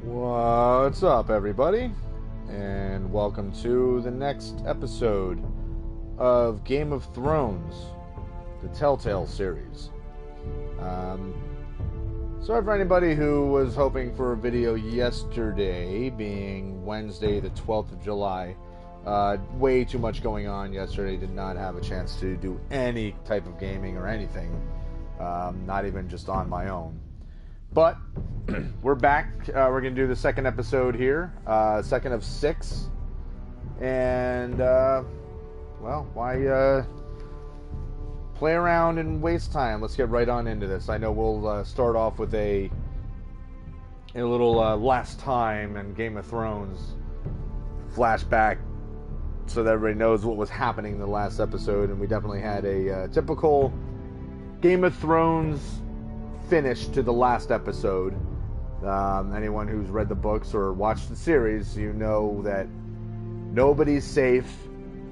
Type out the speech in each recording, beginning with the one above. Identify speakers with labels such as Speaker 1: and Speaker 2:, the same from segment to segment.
Speaker 1: What's up, everybody? And welcome to the next episode of Game of Thrones, the Telltale series. Sorry for anybody who was hoping for a video yesterday, being Wednesday the 12th of July. Way too much going on yesterday. Did not have a chance to do any type of gaming or anything. Not even just on my own. But we're back. We're going to do the second episode here. Second of 6. And, well, why play around and waste time? Let's get right on into this. I know we'll start off with a little last time in Game of Thrones flashback so that everybody knows what was happening in the last episode. And we definitely had a typical Game of Thrones finish to the last episode. Anyone who's read the books or watched the series, you know that nobody's safe.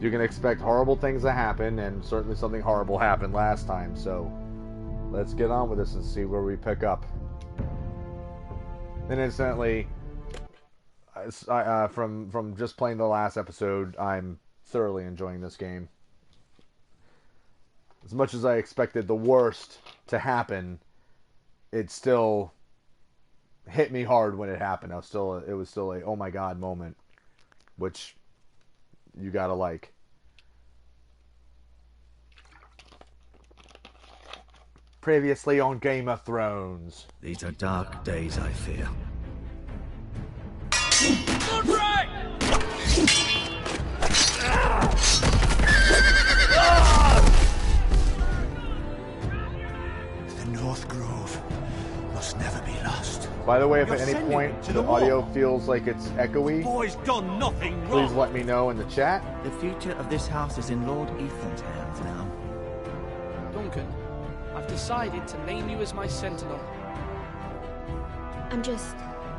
Speaker 1: You can expect horrible things to happen, and certainly something horrible happened last time. So let's get on with this and see where we pick up. And incidentally, from just playing the last episode, I'm thoroughly enjoying this game. As much as I expected the worst to happen, it still hit me hard when it happened. It was still a oh my god moment, which you gotta like. Previously on Game of Thrones.
Speaker 2: These are dark days, I fear. Must never be lost.
Speaker 1: By the way, if at any point the audio feels like it's echoey,
Speaker 2: boy's done nothing wrong.
Speaker 1: Please let me know in the chat.
Speaker 2: The future of this house is in Lord Ethan's hands now.
Speaker 3: Duncan, I've decided to name you as my sentinel.
Speaker 4: I'm just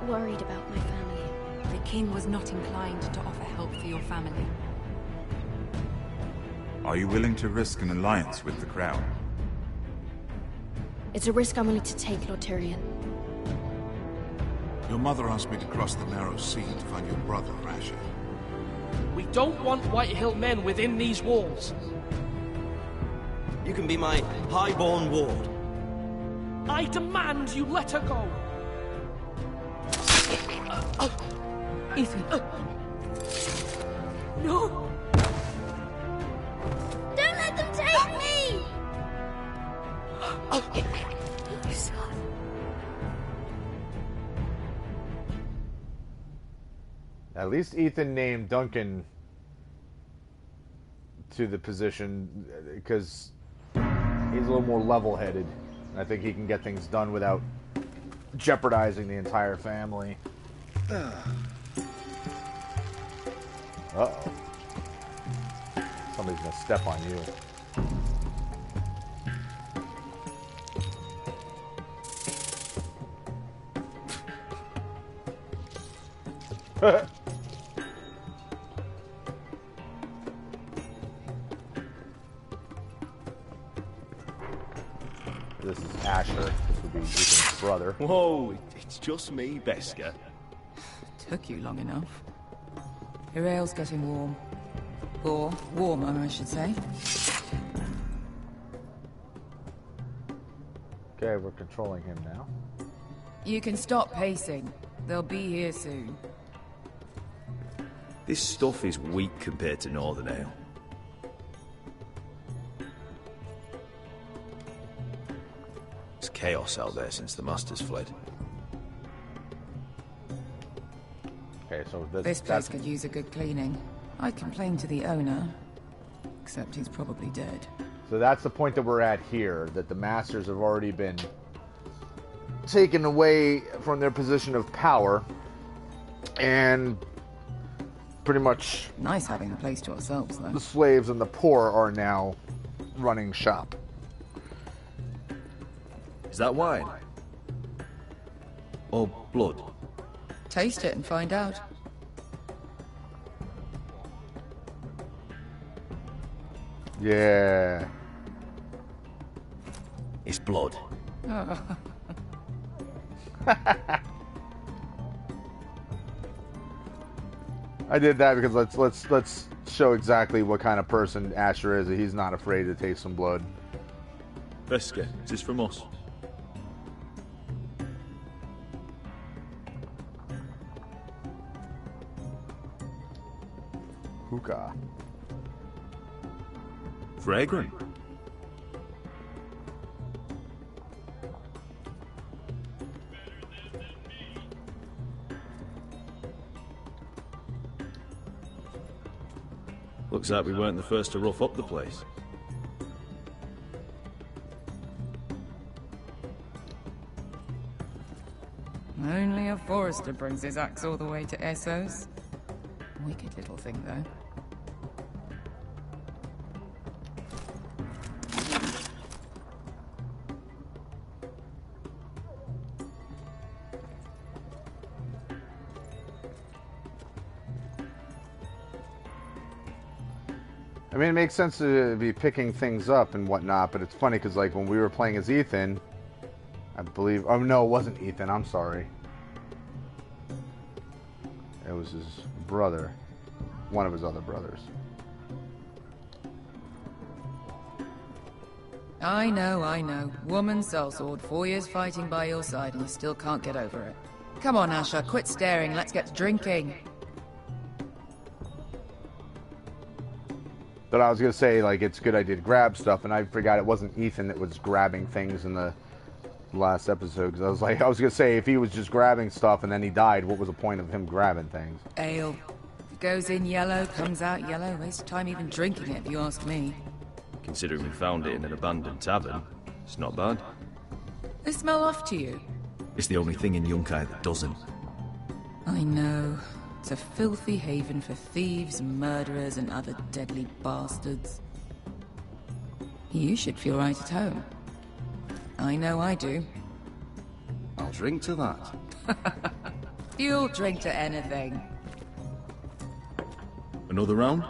Speaker 4: worried about my family.
Speaker 5: The king was not inclined to offer help for your family.
Speaker 6: Are you willing to risk an alliance with the Crown?
Speaker 4: It's a risk I'm willing to take, Lord Tyrion.
Speaker 7: Your mother asked me to cross the narrow sea to find your brother, Rasher.
Speaker 3: We don't want Whitehill men within these walls.
Speaker 8: You can be my highborn ward.
Speaker 3: I demand you let her go.
Speaker 5: Ethan.
Speaker 3: No!
Speaker 4: Don't let them take me!
Speaker 5: You son.
Speaker 1: At least Ethan named Duncan to the position because he's a little more level-headed. I think he can get things done without jeopardizing the entire family. Uh-oh. Somebody's gonna step on you. This is Asher. This would be Ethan's brother.
Speaker 9: Whoa, it's just me, Beska.
Speaker 5: Took you long enough. Your ale's getting warm. Or warmer, I should say.
Speaker 1: Okay, we're controlling him now.
Speaker 5: You can stop pacing. They'll be here soon.
Speaker 9: This stuff is weak compared to Northern Ale. It's chaos out there since the Masters fled.
Speaker 1: Okay, so
Speaker 5: this place could use a good cleaning. I'd complain to the owner, except he's probably dead.
Speaker 1: So that's the point that we're at here, that the Masters have already been taken away from their position of power, and pretty much
Speaker 5: nice having the place to ourselves, though.
Speaker 1: The slaves and the poor are now running shop.
Speaker 9: Is that wine? Or blood?
Speaker 5: Taste it and find out.
Speaker 1: Yeah.
Speaker 9: It's blood.
Speaker 1: I did that because let's show exactly what kind of person Asher is. He's not afraid to taste some blood.
Speaker 9: Vesker, is this from us?
Speaker 1: Hookah.
Speaker 9: Fragrant. Looks like we weren't the first to rough up the place.
Speaker 5: Only a forester brings his axe all the way to Essos. Wicked little thing, though.
Speaker 1: I mean, it makes sense to be picking things up and whatnot, but it's funny because, like, when we were playing as Ethan, I believe... Oh, no, it wasn't Ethan. I'm sorry. It was his brother. One of his other brothers.
Speaker 5: I know. Woman sellsword, 4 years fighting by your side and you still can't get over it. Come on, Asher, quit staring. Let's get to drinking.
Speaker 1: But I was going to say, like, it's a good idea to grab stuff, and I forgot it wasn't Ethan that was grabbing things in the last episode, because I was going to say, if he was just grabbing stuff and then he died, what was the point of him grabbing things?
Speaker 5: Ale. It goes in yellow, comes out yellow. Waste of time even drinking it, if you ask me.
Speaker 9: Considering we found it in an abandoned tavern, it's not bad.
Speaker 5: They smell off to you.
Speaker 9: It's the only thing in Yunkai that doesn't.
Speaker 5: I know. It's a filthy haven for thieves, murderers, and other deadly bastards. You should feel right at home. I know I do.
Speaker 7: I'll drink to that.
Speaker 5: You'll drink to anything.
Speaker 9: Another round?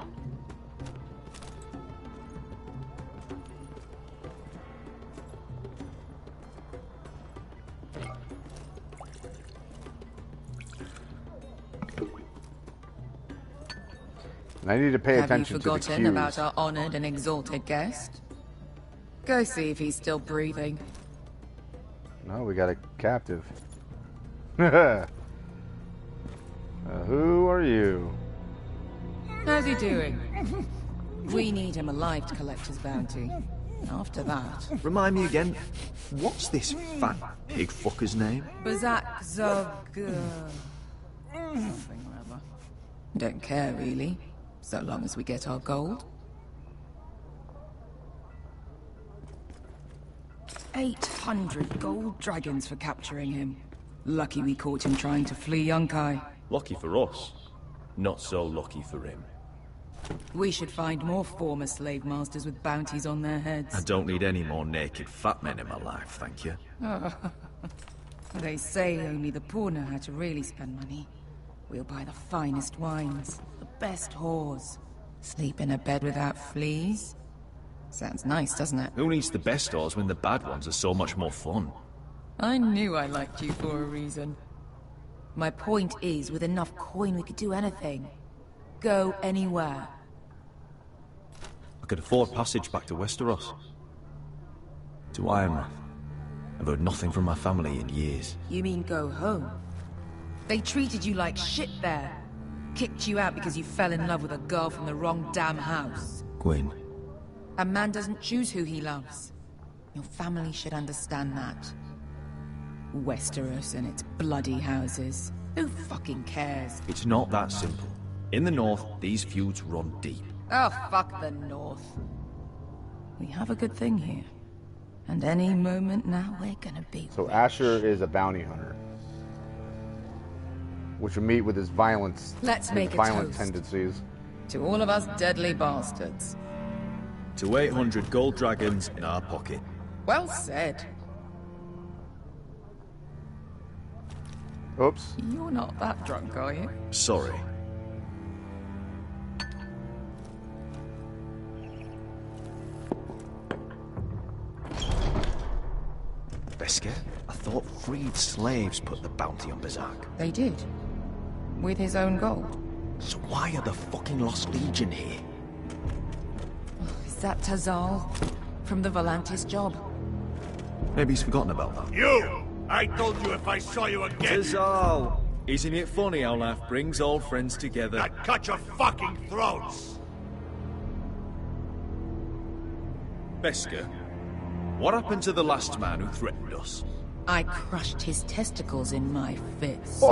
Speaker 1: And I need to pay
Speaker 5: Have you
Speaker 1: attention to the
Speaker 5: forgotten
Speaker 1: cues.
Speaker 5: about our honored and exalted guest? Go see if he's still breathing.
Speaker 1: No, we got a captive. Who are you?
Speaker 5: How's he doing? We need him alive to collect his bounty. After that...
Speaker 9: Remind me again, what's this fat pig fucker's name?
Speaker 5: Bazak Zog... something or other. Don't care, really. So long as we get our gold. 800 gold dragons for capturing him. Lucky we caught him trying to flee Yunkai.
Speaker 9: Lucky for us. Not so lucky for him.
Speaker 5: We should find more former slave masters with bounties on their heads.
Speaker 9: I don't need any more naked fat men in my life, thank you.
Speaker 5: They say only the poor know how to really spend money. We'll buy the finest wines, the best whores. Sleep in a bed without fleas? Sounds nice, doesn't it?
Speaker 9: Who needs the best stores when the bad ones are so much more fun?
Speaker 5: I knew I liked you for a reason. My point is, with enough coin we could do anything. Go anywhere.
Speaker 9: I could afford passage back to Westeros. To Ironrath. I've heard nothing from my family in years.
Speaker 5: You mean go home? They treated you like shit there. Kicked you out because you fell in love with a girl from the wrong damn house.
Speaker 9: Gwyn.
Speaker 5: A man doesn't choose who he loves. Your family should understand that. Westeros and its bloody houses. Who fucking cares?
Speaker 9: It's not that simple. In the north, these feuds run deep.
Speaker 5: Oh, fuck the North. We have a good thing here. And any moment now, we're gonna be
Speaker 1: So
Speaker 5: rich.
Speaker 1: Asher is a bounty hunter, which would meet with his violence.
Speaker 5: Let's
Speaker 1: his
Speaker 5: make a
Speaker 1: violent
Speaker 5: toast.
Speaker 1: tendencies.
Speaker 5: To all of us deadly bastards.
Speaker 9: To 800 gold dragons in our pocket.
Speaker 5: Well said.
Speaker 1: Oops.
Speaker 5: You're not that drunk, are you?
Speaker 9: Sorry. Vesker, I thought freed slaves put the bounty on Bazak.
Speaker 5: They did. With his own gold.
Speaker 9: So why are the fucking Lost Legion here?
Speaker 5: Is that Tazal? From the Volantis job?
Speaker 9: Maybe he's forgotten about that.
Speaker 7: You! I told you if I saw you again,
Speaker 9: Tazal! Isn't it funny how life brings old friends together?
Speaker 7: I'd cut your fucking throats!
Speaker 9: Beskar, what happened to the last man who threatened us?
Speaker 5: I crushed his testicles in my fist.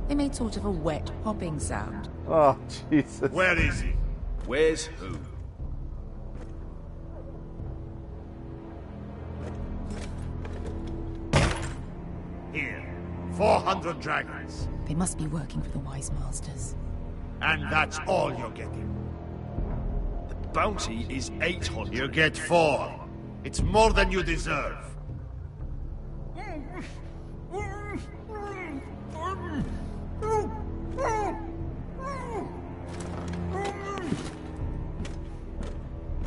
Speaker 5: They made sort of a wet popping sound.
Speaker 1: Oh, Jesus.
Speaker 7: Where is he?
Speaker 9: Where's who?
Speaker 7: Here. 400 dragons.
Speaker 5: They must be working for the Wise Masters.
Speaker 7: And that's all you're getting.
Speaker 9: The bounty is 800.
Speaker 7: You get 4. It's more than you deserve.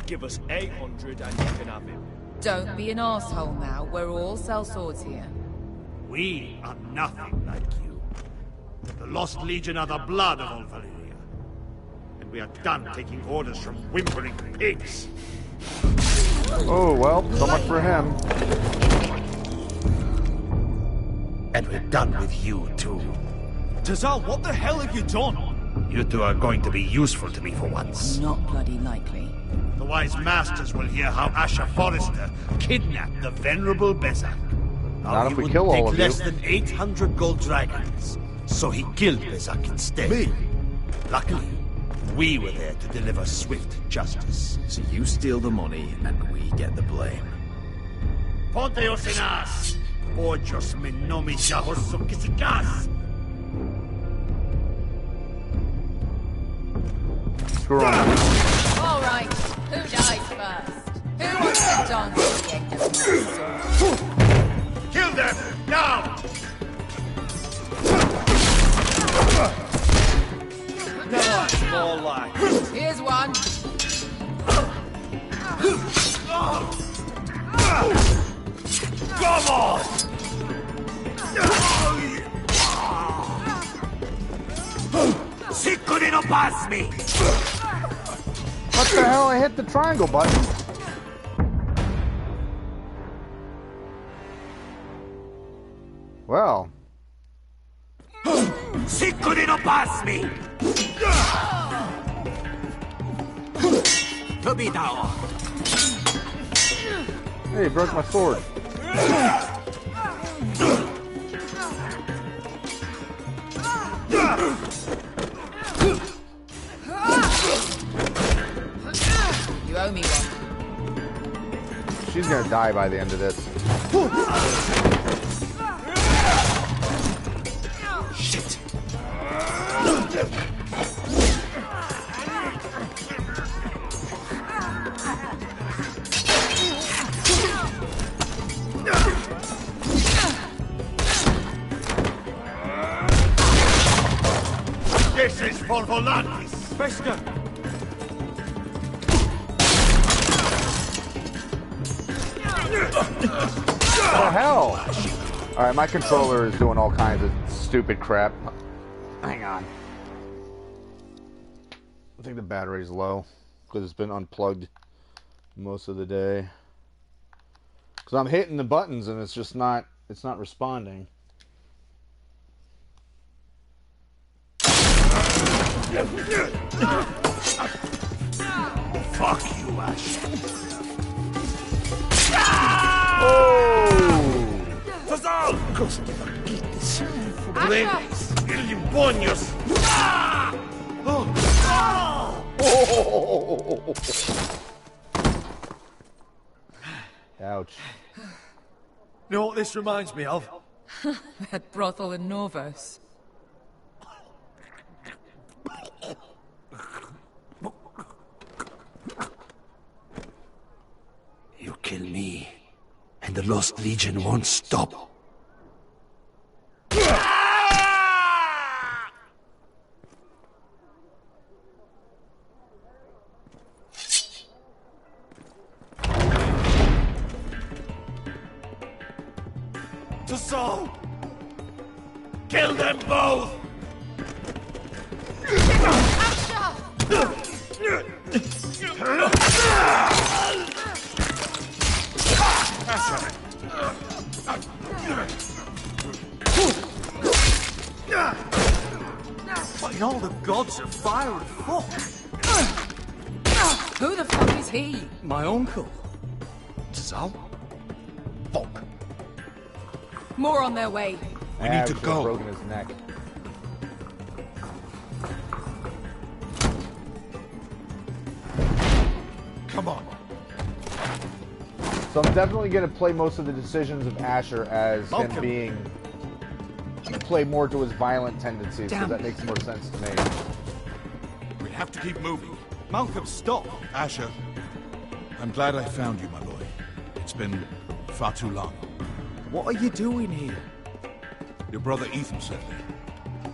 Speaker 9: Give us 800 and you can have him.
Speaker 5: Don't be an asshole now. We're all sellswords here.
Speaker 7: We are nothing like you. The Lost Legion are the blood of all Valyria. And we are done taking orders from whimpering pigs.
Speaker 1: Oh, well, so much for him.
Speaker 7: And we're done with you, too.
Speaker 9: Tazal, what the hell have you done?
Speaker 7: You two are going to be useful to me for once.
Speaker 5: Not bloody likely.
Speaker 7: The Wise Masters will hear how Asher Forrester kidnapped the venerable Bezak.
Speaker 1: Not if we kill all of you.
Speaker 7: Less than 800 gold dragons, so he killed Bezak instead.
Speaker 9: Me?
Speaker 7: Luckily, we were there to deliver swift justice.
Speaker 9: So you steal the money and we get the blame.
Speaker 7: Ponteos en as! Ojos me no me ojos son quisicas!
Speaker 1: Screw him.
Speaker 5: All right, who dies first? Who wants to dance at the end of my sword?
Speaker 7: Kill them! Now!
Speaker 9: No, more like.
Speaker 5: Here's one.
Speaker 7: Come on! Sicko di non pass me!
Speaker 1: What the hell? I hit the triangle button. Well.
Speaker 7: Sicko di non pass me!
Speaker 1: Hey, he broke my sword.
Speaker 5: You owe me one.
Speaker 1: She's gonna die by the end of this.
Speaker 7: Shit! This is for Volantis!
Speaker 9: Beskar!
Speaker 1: What the hell? Alright, my controller is doing all kinds of stupid crap. Hang on. I think the battery's low because it's been unplugged most of the day. Because I'm hitting the buttons and it's just not, it's not responding.
Speaker 7: Fuck you, Ash.
Speaker 1: Oh!
Speaker 7: Tazal! Costa Marquitas. Problemas. Illimbonios.
Speaker 1: Ouch.
Speaker 9: You know what this reminds me of?
Speaker 5: That brothel in Norvos.
Speaker 7: You kill me, and the Lost Legion won't stop.
Speaker 9: Tazal!
Speaker 7: Kill them both!
Speaker 9: What in all the gods of fire and fuck?
Speaker 5: Who the fuck is he?
Speaker 9: My uncle. Zal? Fuck.
Speaker 5: More on their way.
Speaker 7: We need to
Speaker 1: Abs
Speaker 7: go.
Speaker 1: Broken his neck.
Speaker 7: Come on.
Speaker 1: So I'm definitely going to play most of the decisions of Asher as him
Speaker 7: Malcolm.
Speaker 1: being play more to his violent tendencies, because
Speaker 5: Damn.
Speaker 1: that makes more sense to me.
Speaker 7: We have to keep moving.
Speaker 9: Malcolm, stop!
Speaker 7: Asher, I'm glad I found you, my boy. It's been far too long.
Speaker 9: What are you doing here?
Speaker 7: Your brother Ethan sent me.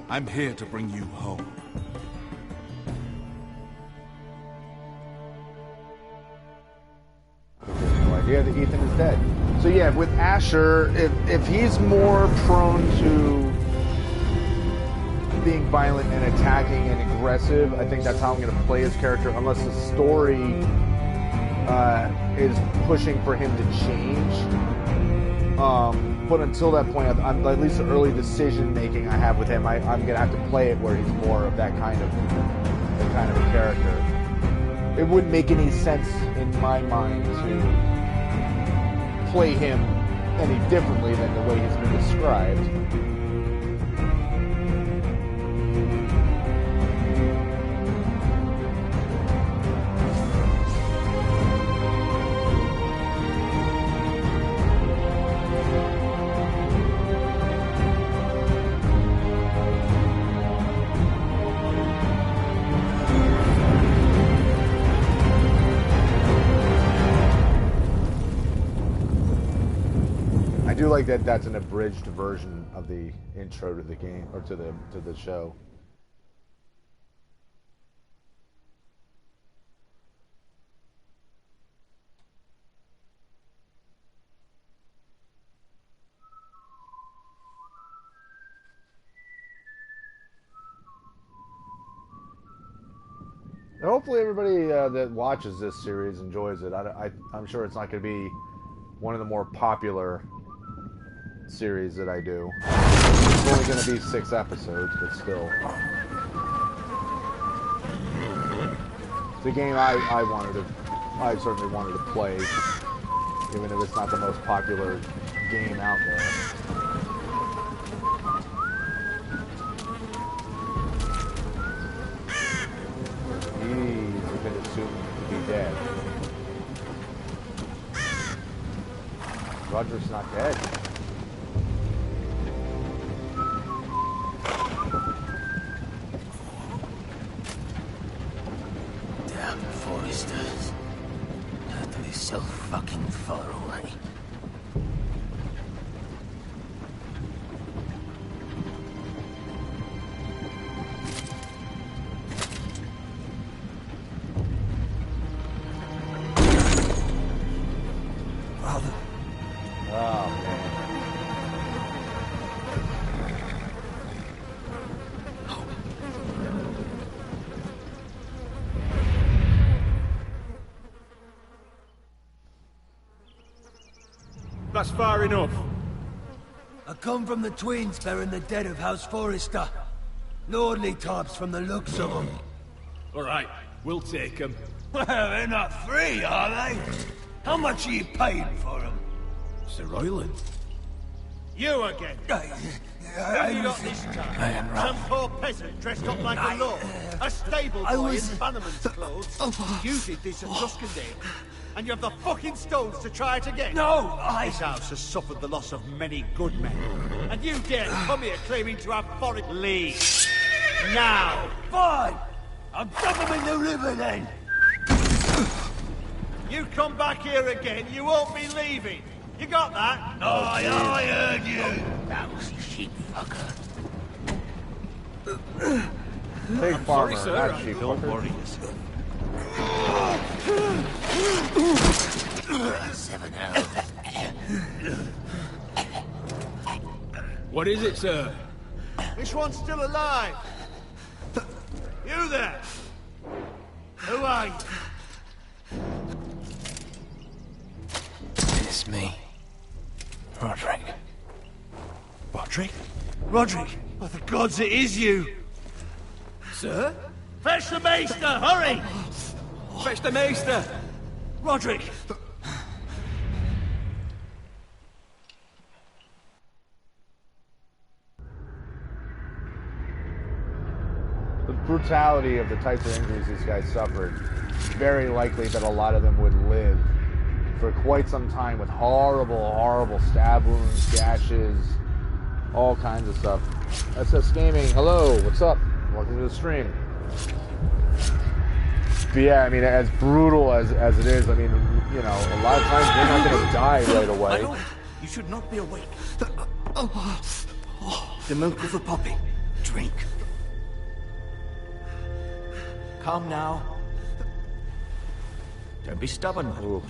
Speaker 7: I'm here to bring you home.
Speaker 1: No idea that Ethan is dead. So yeah, with Asher, if he's more prone to being violent and attacking and aggressive, I think that's how I'm going to play his character, unless the story is pushing for him to change. But until that point, I'm at least the early decision making I have with him, I'm going to have to play it where he's more of that kind of a character. It wouldn't make any sense in my mind to play him any differently than the way he's been described. I do like that that's an abridged version of the intro to the game, or to the show. And hopefully everybody that watches this series enjoys it. I'm sure it's not going to be one of the more popular series that I do. It's only going to be 6 episodes, but still. It's a game I certainly wanted to play, even if it's not the most popular game out there. He's been assumed to be dead. Roger's not dead.
Speaker 2: Damn foresters. That is so fucking far away.
Speaker 1: Oh, man.
Speaker 7: That's far enough.
Speaker 10: I come from the twins bearing the dead of House Forrester. Lordly types from the looks of them.
Speaker 7: All right, we'll take them.
Speaker 10: Well, they're not free, are they? How much are you paying for them?
Speaker 7: Sir Royland.
Speaker 11: You again. Who have you got this time? Some poor peasant dressed up like a lord. A stable boy in bannerman's clothes. You did this at Duskendale. And you have the fucking stones to try it again?
Speaker 10: No,
Speaker 11: This house has suffered the loss of many good men. And you dare come here claiming to have foreign... Leave. Now.
Speaker 10: Fine! I'll dump them in the river then!
Speaker 11: You come back here again, you won't be leaving. You got that?
Speaker 10: I heard you!
Speaker 2: Lousy sheep fucker.
Speaker 1: Pig farmer,
Speaker 11: sir,
Speaker 1: not
Speaker 11: I
Speaker 1: sheep
Speaker 9: Don't
Speaker 1: fucker.
Speaker 9: worry yourself.
Speaker 2: 7 hours.
Speaker 11: What is it, sir? This one's still alive. You there? Who are you? Roderick. Roderick? Roderick! By the gods, it is you!
Speaker 10: Sir?
Speaker 11: Fetch the Maester, hurry!
Speaker 10: Fetch the Maester!
Speaker 11: Roderick!
Speaker 1: The brutality of the types of injuries these guys suffered, very likely that a lot of them would live for quite some time with horrible, horrible stab wounds, gashes, all kinds of stuff. SS Gaming, hello, what's up? Welcome to the stream. But yeah, I mean, as brutal as it is, I mean, you know, a lot of times you're not going to die right away.
Speaker 10: My lord, you should not be awake. The milk of the poppy. Drink. Come now. Don't be stubborn.
Speaker 1: Ooh.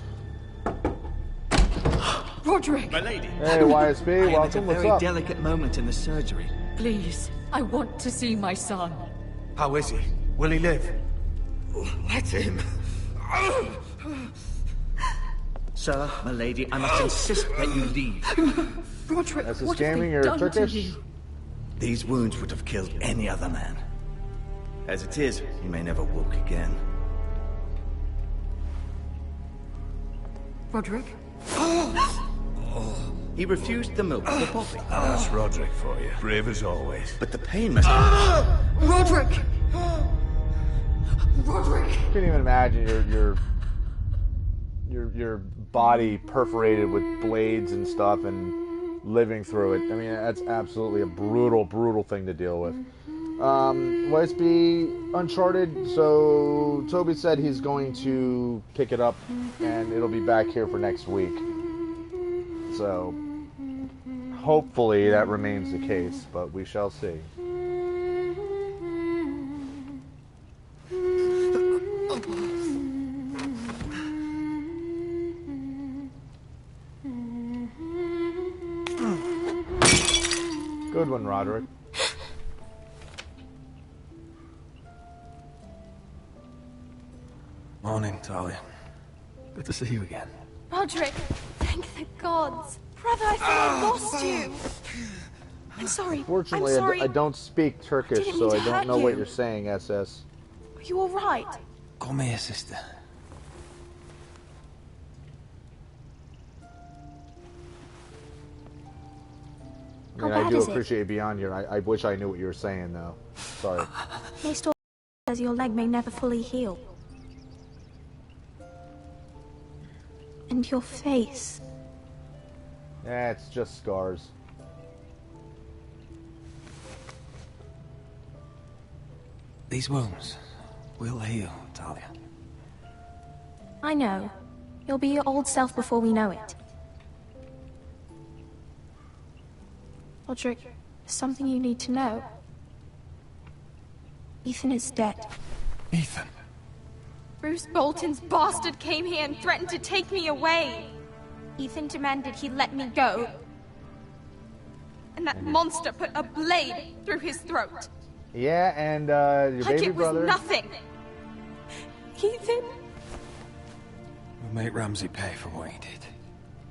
Speaker 5: Roderick!
Speaker 10: My lady.
Speaker 1: Hey, YSB, welcome,
Speaker 10: It's a
Speaker 1: what's
Speaker 10: very
Speaker 1: up?
Speaker 10: delicate moment in the surgery.
Speaker 5: Please, I want to see my son.
Speaker 11: How is he? Will he live?
Speaker 10: Let him. Sir, my lady, I must insist that you leave.
Speaker 5: Roderick,
Speaker 1: SS
Speaker 5: what have
Speaker 1: Gaming,
Speaker 5: they
Speaker 1: you're
Speaker 5: done to
Speaker 1: Turkish?
Speaker 5: you?
Speaker 10: These wounds would have killed any other man. As it is, he may never walk again.
Speaker 5: Roderick?
Speaker 10: He refused the milk of the poppy.
Speaker 11: That's Roderick for you. Brave as always.
Speaker 10: But the pain must...
Speaker 5: Roderick! Roderick!
Speaker 1: I can't even imagine your body perforated with blades and stuff and living through it. I mean, that's absolutely a brutal, brutal thing to deal with. YSB Uncharted, so Toby said he's going to pick it up and it'll be back here for next week. So, hopefully that remains the case, but we shall see. Good one, Roderick.
Speaker 9: Morning, Talia. Good to see you again.
Speaker 4: Roderick, thank the gods. Brother, I thought I lost you. I'm sorry.
Speaker 1: Fortunately,
Speaker 4: I'm sorry.
Speaker 1: I don't speak Turkish,
Speaker 4: didn't
Speaker 1: so
Speaker 4: mean
Speaker 1: I
Speaker 4: to
Speaker 1: don't
Speaker 4: hurt
Speaker 1: know what
Speaker 4: you.
Speaker 1: you're saying, SS.
Speaker 4: Are you all right?
Speaker 9: Come here, sister.
Speaker 1: I mean,
Speaker 4: How
Speaker 1: I
Speaker 4: bad
Speaker 1: do
Speaker 4: is it?
Speaker 1: appreciate you being on here. I wish I knew what you were saying, though. Sorry.
Speaker 4: Maester says your leg may never fully heal. And your face.
Speaker 1: Eh, it's just scars.
Speaker 9: These wounds will heal, Talia.
Speaker 4: I know. You'll be your old self before we know it. Roderick, there's something you need to know. Ethan is dead.
Speaker 9: Ethan?
Speaker 4: Bruce Bolton's bastard came here and threatened to take me away. Ethan demanded he let me go. And that monster put a blade through his throat.
Speaker 1: Yeah, and your
Speaker 4: Like
Speaker 1: baby
Speaker 4: it was
Speaker 1: brother.
Speaker 4: nothing. Ethan?
Speaker 9: We'll make Ramsey pay for what he did.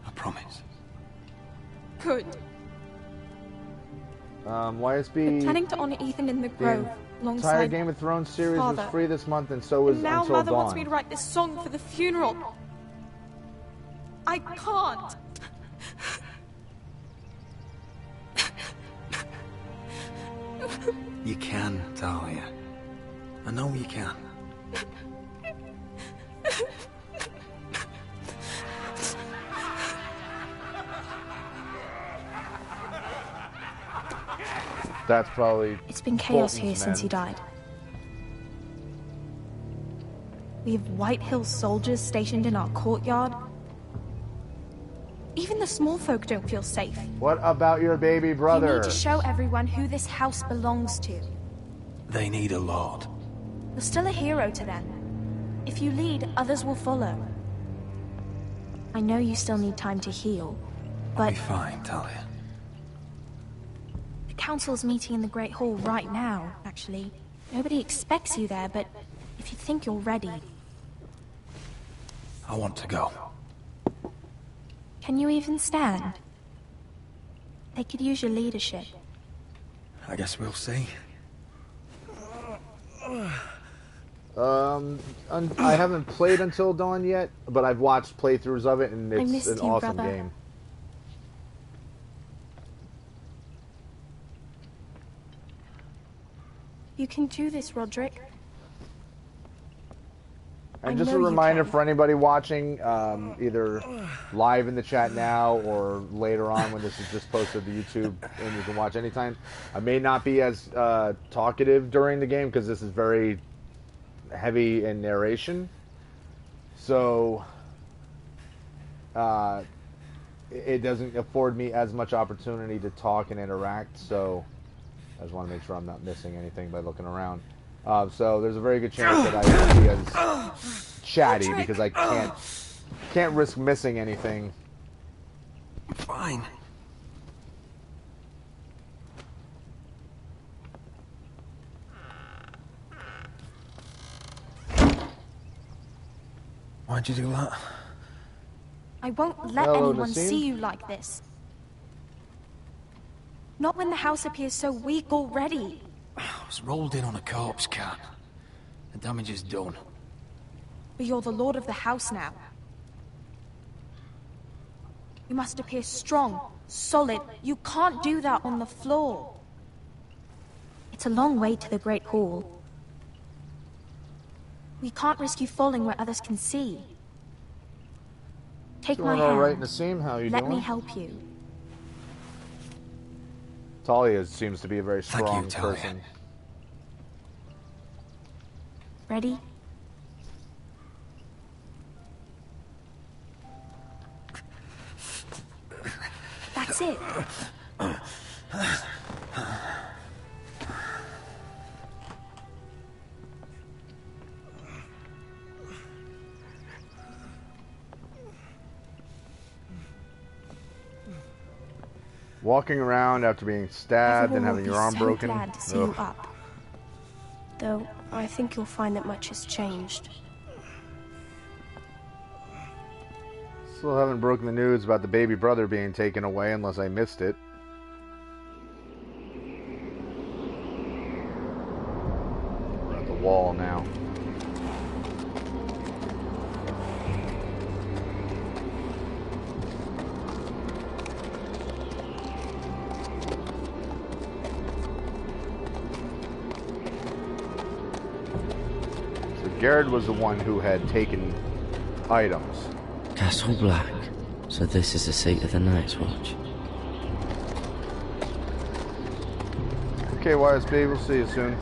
Speaker 9: I promise.
Speaker 4: Good.
Speaker 1: YSB.
Speaker 4: Planning to honor Ethan in the
Speaker 1: The
Speaker 4: grove,
Speaker 1: entire
Speaker 4: alongside
Speaker 1: Game of Thrones series
Speaker 4: Father.
Speaker 1: is free this month, and so is
Speaker 4: And now
Speaker 1: Until
Speaker 4: Mother
Speaker 1: Dawn.
Speaker 4: wants me to write this song for the funeral. I can't.
Speaker 9: You can, Talia. I know you can.
Speaker 1: That's probably.
Speaker 4: It's been chaos
Speaker 1: Bolton's
Speaker 4: here since
Speaker 1: men.
Speaker 4: he died. We have White Hill soldiers stationed in our courtyard. Even the small folk don't feel safe.
Speaker 1: What about your baby
Speaker 4: You
Speaker 1: brother?
Speaker 4: need to show everyone who this house belongs to.
Speaker 9: They need a lord.
Speaker 4: You're still a hero to them. If you lead, others will follow. I know you still need time to heal, but
Speaker 9: Be fine, Talia.
Speaker 4: the council's meeting in the Great Hall right now, actually. Nobody expects you there, but if you think you're ready,
Speaker 9: I want to go.
Speaker 4: can you even stand? They could use your leadership.
Speaker 9: I guess we'll see.
Speaker 1: I haven't played Until Dawn yet, but I've watched playthroughs of it, and it's an awesome game.
Speaker 4: You can do this, Roderick.
Speaker 1: And just a reminder for anybody watching, either live in the chat now or later on when this is just posted to YouTube and you can watch anytime. I may not be as talkative during the game because this is very heavy in narration. So it doesn't afford me as much opportunity to talk and interact. So I just want to make sure I'm not missing anything by looking around. So there's a very good chance that I won't be as chatty because I can't risk missing anything.
Speaker 9: Fine. Why'd you do that?
Speaker 4: I won't let anyone see you like this. Not when the house appears so weak already.
Speaker 2: I was rolled in on a corpse cart. The damage is done.
Speaker 4: But you're the lord of the house now. You must appear strong, solid. You can't do that on the floor. It's a long way to the Great Hall. We can't risk you falling where others can see. Take my hand.
Speaker 1: All right, Nassim, how you doing?
Speaker 4: Let me help you.
Speaker 1: Talia seems to be a very strong person.
Speaker 4: Ready? That's it.
Speaker 1: Walking around after being stabbed and having your arm broken.
Speaker 12: Glad to see you up. Though I think you'll find that much has changed.
Speaker 1: Still haven't broken the news about the baby brother being taken away unless I missed it. We're at the wall now. Garrett was the one who had taken items.
Speaker 13: Castle Black. So this is the seat of the Night's Watch.
Speaker 1: Okay, YSB, we'll see you soon.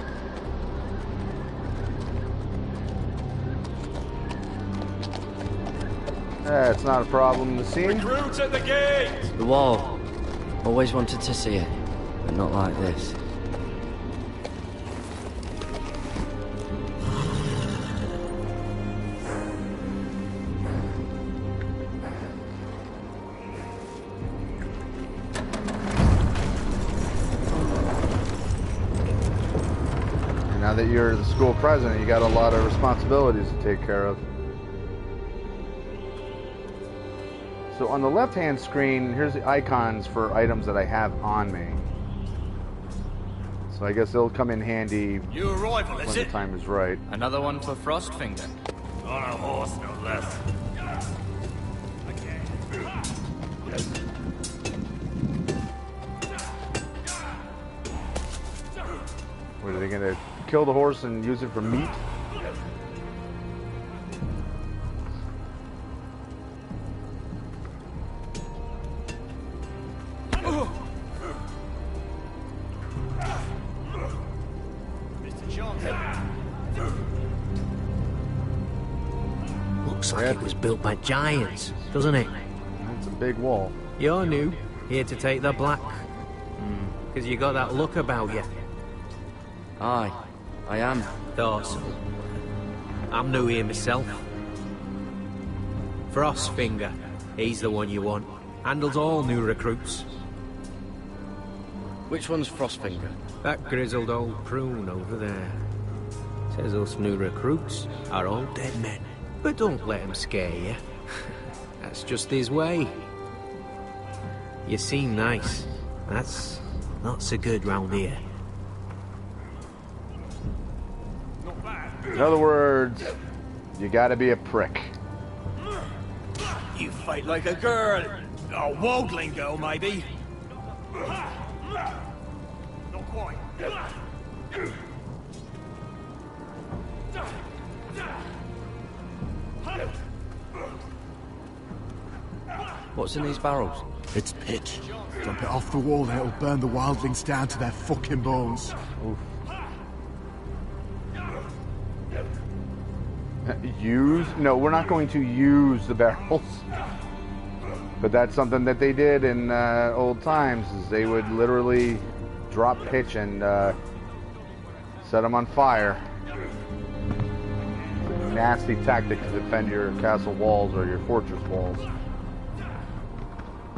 Speaker 1: It's not a problem. The scene?
Speaker 11: Recruits at the gate!
Speaker 13: The wall. Always wanted to see it, but not like this.
Speaker 1: Now that you're the school president, you got a lot of responsibilities to take care of. So on the left-hand screen, here's the icons for items that I have on me. So I guess they'll come in handy
Speaker 11: New arrival,
Speaker 1: when the time is right.
Speaker 14: Another one for Frostfinger.
Speaker 11: On a horse, no less.
Speaker 1: What, are they gonna kill the horse and use it for meat?
Speaker 15: Looks like it was built by giants, doesn't it?
Speaker 1: It's a big wall.
Speaker 15: You're new, here to take the black. Because you got that look about you.
Speaker 13: Aye, I am.
Speaker 15: Thought so. I'm new here myself. Frostfinger, he's the one you want. Handles all new recruits.
Speaker 13: Which one's Frostfinger?
Speaker 15: That grizzled old prune over there. Says us new recruits are all dead men. But don't let him scare you. That's just his way. You seem nice. That's not so good round here.
Speaker 1: In other words, you gotta be a prick.
Speaker 11: You fight like a girl. A worldling girl, maybe. Not quite.
Speaker 13: What's in these barrels?
Speaker 16: It's pitch. Dump it off the wall and it'll burn the wildlings down to their fucking bones.
Speaker 1: Oof. Use? No, we're not going to use the barrels. But that's something that they did in old times, is they would literally drop pitch and set them on fire. It's a nasty tactic to defend your castle walls or your fortress walls.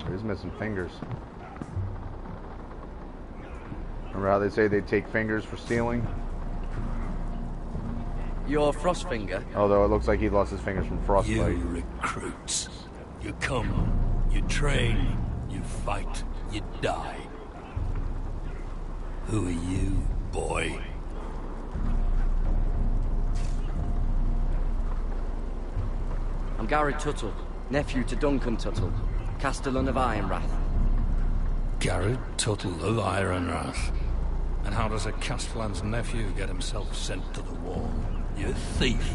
Speaker 1: He's missing fingers. Remember how they say they take fingers for stealing?
Speaker 13: You're Frostfinger?
Speaker 1: Although it looks like he lost his fingers from frostbite.
Speaker 10: You recruits. You come, you train, you fight, you die. Who are you, boy?
Speaker 13: I'm Gary Tuttle, nephew to Duncan Tuttle, Castellan of Ironrath.
Speaker 10: Garrett Tuttle of Ironrath. And how does a Castellan's nephew get himself sent to the wall? You a thief?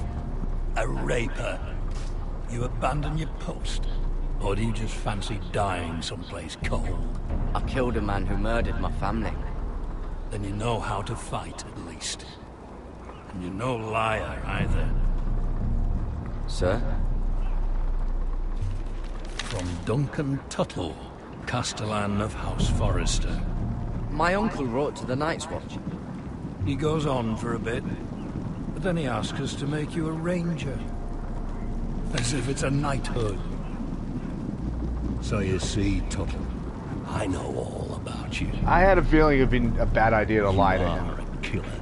Speaker 10: A raper? You abandon your post? Or do you just fancy dying someplace cold?
Speaker 13: I killed a man who murdered my family.
Speaker 10: Then you know how to fight, at least. And you're no liar, either.
Speaker 13: Sir?
Speaker 10: From Duncan Tuttle, Castellan of House Forrester.
Speaker 13: My uncle wrote to the Night's Watch.
Speaker 10: He goes on for a bit, but then he asks us to make you a ranger. As if it's a knighthood. So you see, Tuttle, I know all about you.
Speaker 1: I had a feeling it'd be a bad idea to lie to him.
Speaker 10: You are a killer.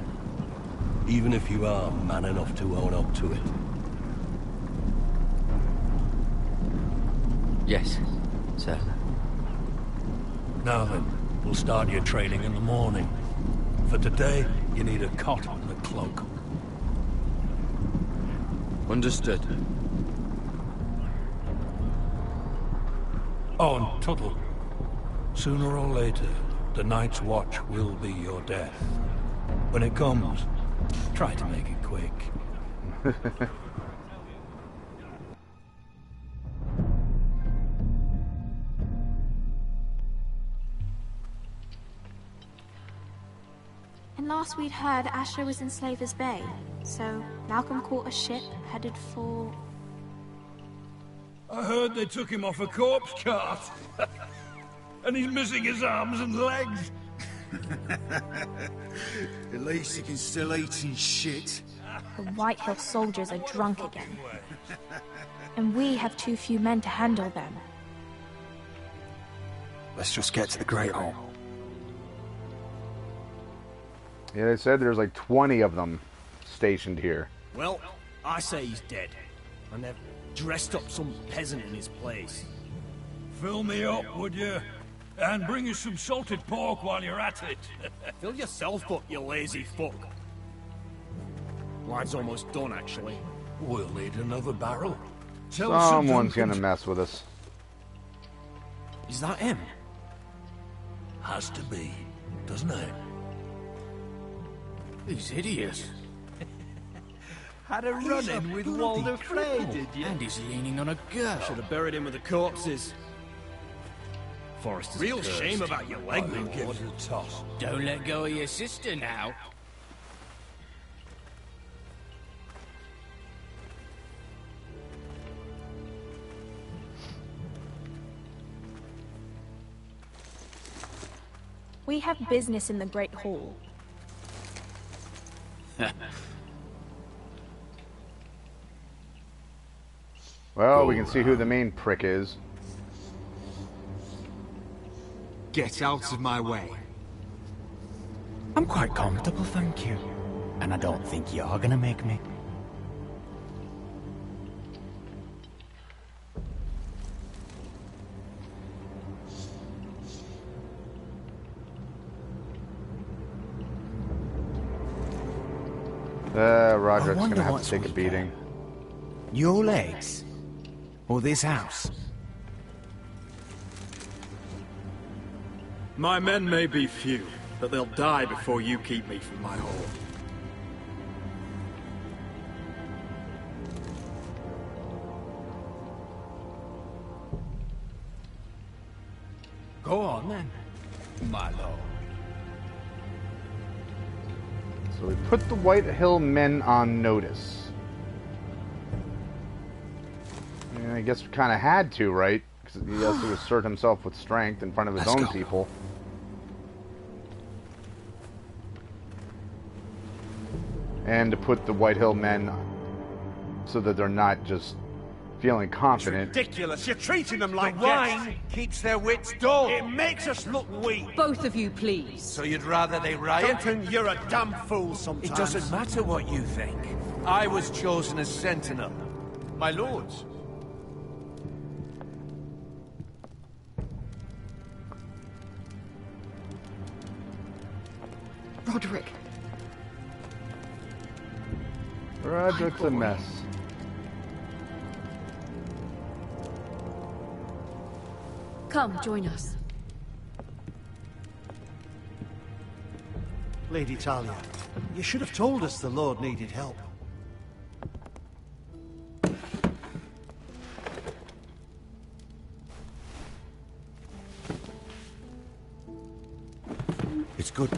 Speaker 10: Even if you are man enough to own up to it.
Speaker 13: Yes, sir.
Speaker 10: Now then, we'll start your training in the morning. For today, you need a cot and a cloak.
Speaker 13: Understood.
Speaker 10: Oh, and Tuttle. Sooner or later, the Night's Watch will be your death. When it comes, try to make it quick.
Speaker 12: And last we'd heard, Asher was in Slaver's Bay. So Malcolm caught a ship headed for...
Speaker 10: I heard they took him off a corpse cart. And he's missing his arms and legs.
Speaker 16: At least he can still eat and shit.
Speaker 12: The White Hill soldiers are drunk again. And we have too few men to handle them.
Speaker 16: Let's just get to the Great Hall.
Speaker 1: Yeah, they said there's like 20 of them stationed here.
Speaker 11: Well, I say he's dead. And they've dressed up some peasant in his place.
Speaker 10: Fill me up, would you? And bring us some salted pork while you're at it.
Speaker 11: Fill yourself up, you lazy fuck. Mine's almost done, actually.
Speaker 10: We'll need another barrel.
Speaker 1: Someone's gonna mess with us.
Speaker 11: Is that him?
Speaker 10: Has to be, doesn't it?
Speaker 11: He's hideous.
Speaker 3: Had a run-in with Walder Frey, did you?
Speaker 11: And he's leaning on a girl. Should have buried him with the corpses. Forrester's real cursed. Shame about your leg, my
Speaker 10: give it a toss.
Speaker 14: Don't let go of your sister now.
Speaker 12: We have business in the Great Hall.
Speaker 1: Well, we can see who the main prick is.
Speaker 16: Get out of my way.
Speaker 17: I'm quite comfortable, thank you. And I don't think you're gonna make me.
Speaker 1: Roderick's
Speaker 17: wonder
Speaker 1: gonna have
Speaker 17: what's
Speaker 1: to take a
Speaker 17: weaker.
Speaker 1: beating.
Speaker 17: Your legs? Or this house?
Speaker 18: My men may be few, but they'll die before you keep me from my horde.
Speaker 17: Go on then, my lord.
Speaker 1: So we put the White Hill men on notice. And I guess we kind of had to, right? Because he has to assert himself with strength in front of his own people. And to put the White Hill men so that they're not just feeling confident.
Speaker 11: Ridiculous. You're treating them like
Speaker 19: The wine keeps their wits dull.
Speaker 11: It makes us look weak.
Speaker 19: Both of you, please. So you'd rather they riot?
Speaker 11: Duncan, you're a damn fool sometimes.
Speaker 19: It doesn't matter what you think. I was chosen as sentinel. My lords.
Speaker 5: Roderick.
Speaker 1: Roderick's a mess.
Speaker 5: Come, join us.
Speaker 11: Lady Talia, you should have told us the Lord needed help.
Speaker 19: It's good.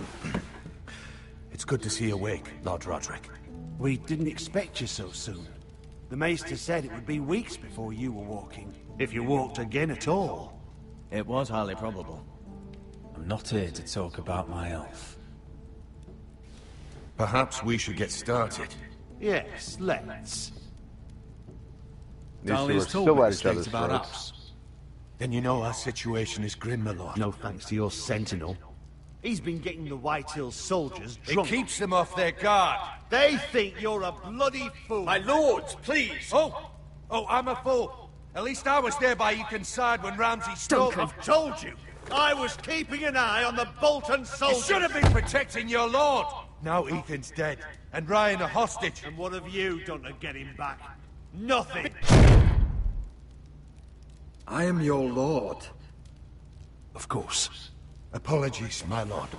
Speaker 19: It's good to see you awake, Lord Roderick.
Speaker 11: We didn't expect you so soon. The Maester said it would be weeks before you were walking, if you walked again at all.
Speaker 17: It was highly probable. I'm not here to talk about my elf.
Speaker 19: Perhaps we should get started.
Speaker 11: Yes, let's.
Speaker 1: These two are still at each other's throats.
Speaker 19: Then you know our situation is grim, my lord.
Speaker 11: No thanks to your sentinel. He's been getting the White Hill soldiers drunk.
Speaker 19: It keeps them off their guard.
Speaker 11: They think you're a bloody fool.
Speaker 19: My lords, please! Oh, I'm a fool. At least I was there by Ethan's side when Ramsay stole...
Speaker 11: I've told you. I was keeping an eye on the Bolton soldiers.
Speaker 19: You should have been protecting your lord. Now Ethan's dead, and Ryan a hostage.
Speaker 11: And what have you done to get him back? Nothing.
Speaker 18: I am your lord.
Speaker 19: Of course. Apologies, my lord.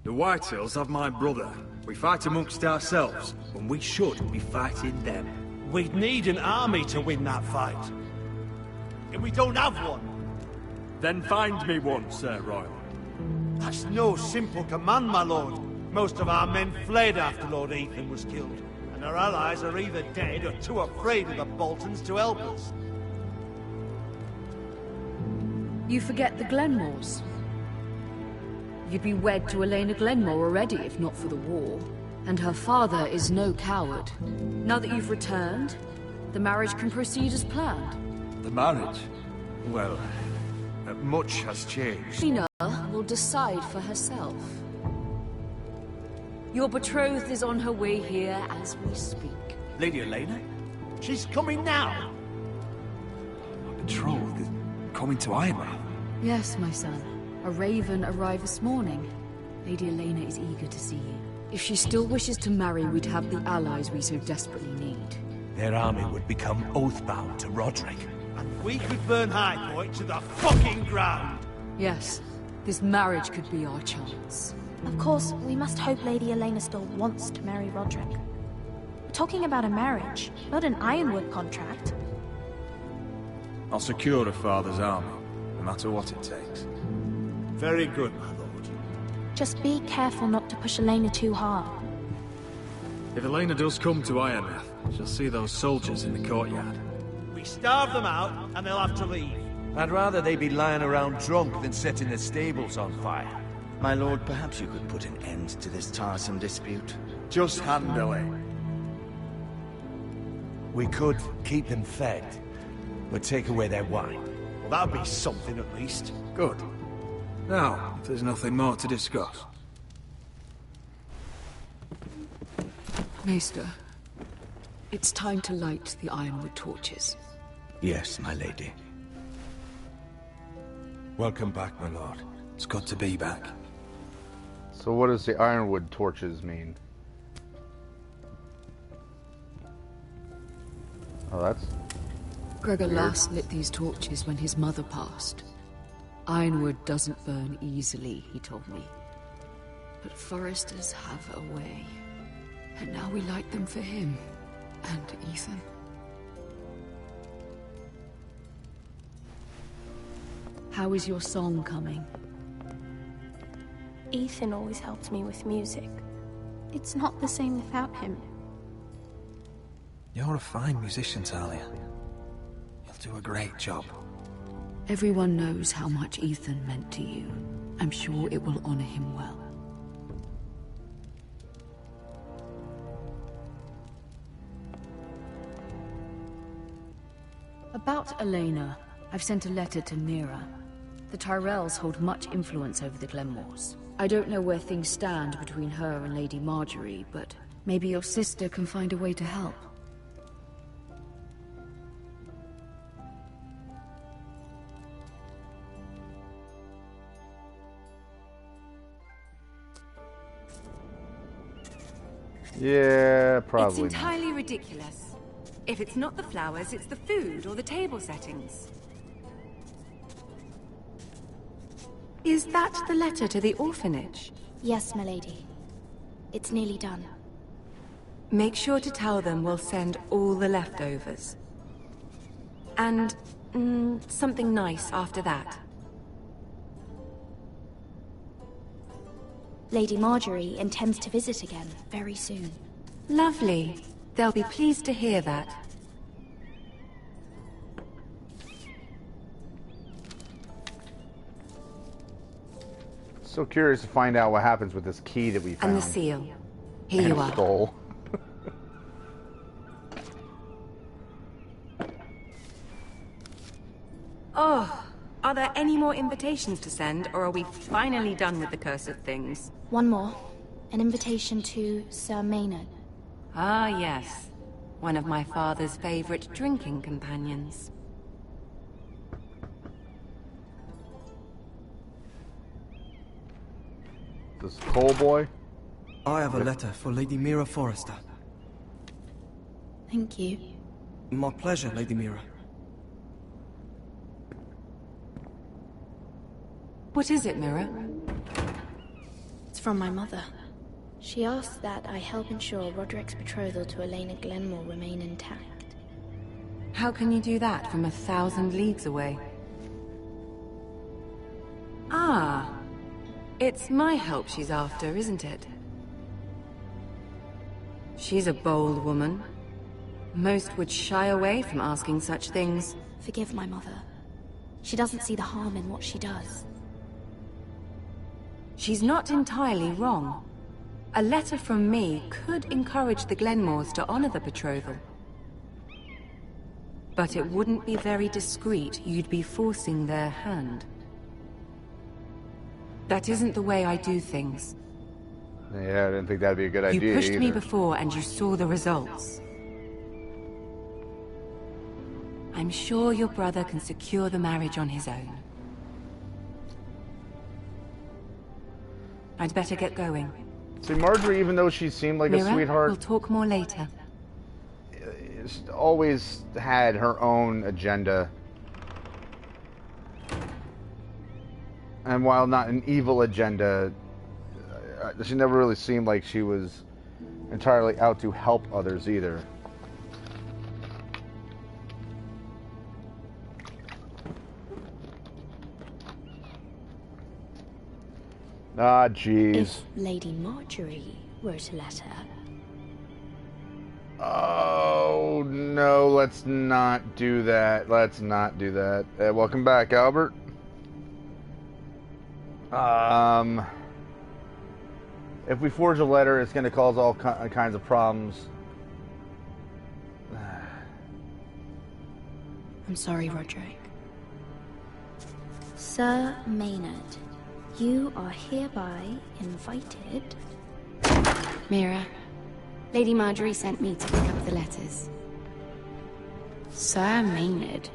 Speaker 18: The Whitehills have my brother. We fight amongst ourselves, when we should be fighting them.
Speaker 11: We'd need an army to win that fight. And we don't have one.
Speaker 18: Then find me one, Sir Royal.
Speaker 11: That's no simple command, my lord. Most of our men fled after Lord Ethan was killed, and our allies are either dead or too afraid of the Boltons to help us.
Speaker 20: You forget the Glenmores. You'd be wed to Elena Glenmore already if not for the war. And her father is no coward. Now that you've returned, the marriage can proceed as planned.
Speaker 19: The marriage? Well, much has changed.
Speaker 20: Elena will decide for herself. Your betrothed is on her way here as we speak.
Speaker 19: Lady Elena?
Speaker 11: She's coming now.
Speaker 19: My betrothed is coming to Ironmouth.
Speaker 20: Yes, my son. A raven arrived this morning. Lady Elena is eager to see you. If she still wishes to marry, we'd have the allies we so desperately need.
Speaker 19: Their army would become oath-bound to Roderick.
Speaker 11: And we could burn High Point to the fucking ground.
Speaker 20: Yes, this marriage could be our chance.
Speaker 12: Of course, we must hope Lady Elena still wants to marry Roderick. We're talking about a marriage, not an Ironwood contract.
Speaker 18: I'll secure her father's army, no matter what it takes.
Speaker 11: Very good, my lord.
Speaker 12: Just be careful not to push Elena too hard.
Speaker 18: If Elena does come to Ironmouth, she'll see those soldiers in the courtyard.
Speaker 11: We starve them out, and they'll have to leave.
Speaker 19: I'd rather they be lying around drunk than setting the stables on fire.
Speaker 2: My lord, perhaps you could put an end to this tiresome dispute.
Speaker 18: Just handle it.
Speaker 19: We could keep them fed, but take away their wine.
Speaker 11: Well, that'd be something at least.
Speaker 18: Good. Now, if there's nothing more to discuss.
Speaker 20: Maester, it's time to light the Ironwood torches.
Speaker 2: Yes, my lady.
Speaker 19: Welcome back, my lord.
Speaker 18: It's good to be back.
Speaker 1: So what does the Ironwood torches mean? Oh, that's...
Speaker 20: Gregor
Speaker 1: weird.
Speaker 20: last lit these torches when his mother passed. Ironwood doesn't burn easily, he told me. But foresters have a way. And now we light them for him. And Ethan. How is your song coming?
Speaker 12: Ethan always helps me with music. It's not the same without him.
Speaker 9: You're a fine musician, Talia. You'll do a great job.
Speaker 20: Everyone knows how much Ethan meant to you. I'm sure it will honor him well. About Elena, I've sent a letter to Mira. The Tyrells hold much influence over the Glenmores. I don't know where things stand between her and Lady Marjorie, but maybe your sister can find a way to help.
Speaker 1: Yeah, probably
Speaker 21: It's entirely ridiculous. If it's not the flowers, it's the food or the table settings. Is that the letter to the orphanage?
Speaker 12: Yes, my lady. It's nearly done.
Speaker 21: Make sure to tell them we'll send all the leftovers. And something nice after that.
Speaker 12: Lady Marjorie intends to visit again very soon.
Speaker 21: Lovely. They'll be pleased to hear that.
Speaker 1: So curious to find out what happens with this key that we found.
Speaker 21: And the seal. Here
Speaker 1: and
Speaker 21: you are.
Speaker 1: Skull.
Speaker 21: Oh, are there any more invitations to send, or are we finally done with the cursed things?
Speaker 12: One more. An invitation to Sir Maynard.
Speaker 21: Ah, yes. One of my father's favorite drinking companions.
Speaker 1: This Cole boy?
Speaker 8: I have a letter for Lady Mira Forrester.
Speaker 12: Thank you.
Speaker 8: My pleasure, Lady Mira.
Speaker 21: What is it, Mira?
Speaker 12: It's from my mother. She asks that I help ensure Roderick's betrothal to Elena Glenmore remain intact.
Speaker 21: How can you do that from 1,000 leagues away? Ah, it's my help she's after, isn't it? She's a bold woman. Most would shy away from asking such things.
Speaker 12: Forgive my mother. She doesn't see the harm in what she does.
Speaker 21: She's not entirely wrong. A letter from me could encourage the Glenmores to honor the betrothal. But it wouldn't be very discreet. You'd be forcing their hand. That isn't the way I do things.
Speaker 1: Yeah, I didn't think that'd be a good idea.
Speaker 21: You pushed me
Speaker 1: either.
Speaker 21: before and you saw the results. I'm sure your brother can secure the marriage on his own. I'd better get going.
Speaker 1: See, Marjorie, even though she seemed like
Speaker 21: Mira,
Speaker 1: a sweetheart,
Speaker 21: we'll talk more later.
Speaker 1: she's always had her own agenda. And while not an evil agenda, she never really seemed like she was entirely out to help others either. Ah, jeez.
Speaker 12: If Lady Marjorie wrote a letter...
Speaker 1: Oh, no, let's not do that. Let's not do that. Welcome back, Albert. If we forge a letter, it's going to cause all kinds of problems.
Speaker 12: I'm sorry, Roderick. Sir Maynard, you are hereby invited...
Speaker 21: Mira,
Speaker 12: Lady Marjorie sent me to pick up the letters. Sir Maynard.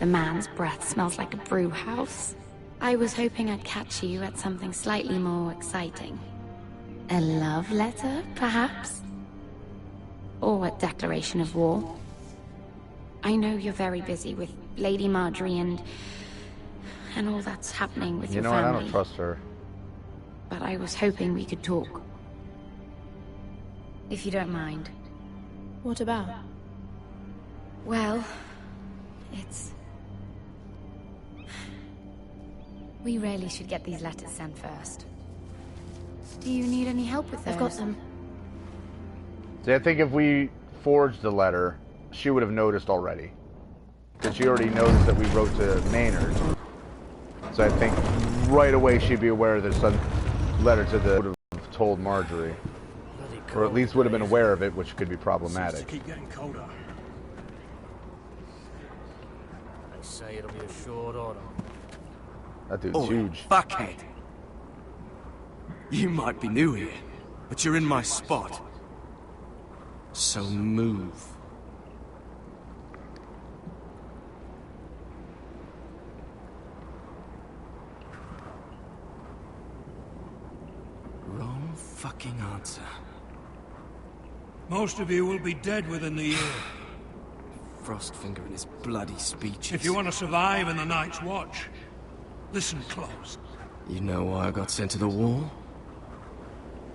Speaker 12: The man's breath smells like a brew house. I was hoping I'd catch you at something slightly more exciting. A love letter, perhaps? Or a declaration of war? I know you're very busy with Lady Marjorie and all that's happening with
Speaker 1: You
Speaker 12: your
Speaker 1: know what?
Speaker 12: family.
Speaker 1: I don't trust her.
Speaker 12: But I was hoping we could talk. If you don't mind.
Speaker 6: What about?
Speaker 12: Well, it's... We really should get these letters sent first. Do you need any help with those?
Speaker 6: I've got them.
Speaker 1: See, I think if we forged the letter, she would have noticed already. Because she already noticed that we wrote to Maynard. So I think right away she'd be aware there's some letter to the... would have told Marjorie. Or at least would have been aware of it, which could be problematic.
Speaker 11: Keep getting colder.
Speaker 14: They say it'll be a short order.
Speaker 1: That dude's huge.
Speaker 8: Fuckhead. You might be new here, but you're in my spot. So move. Wrong fucking answer.
Speaker 10: Most of you will be dead within the year.
Speaker 8: Frostfinger and his bloody speeches.
Speaker 10: If you want to survive in the Night's Watch, listen close.
Speaker 8: You know why I got sent to the wall?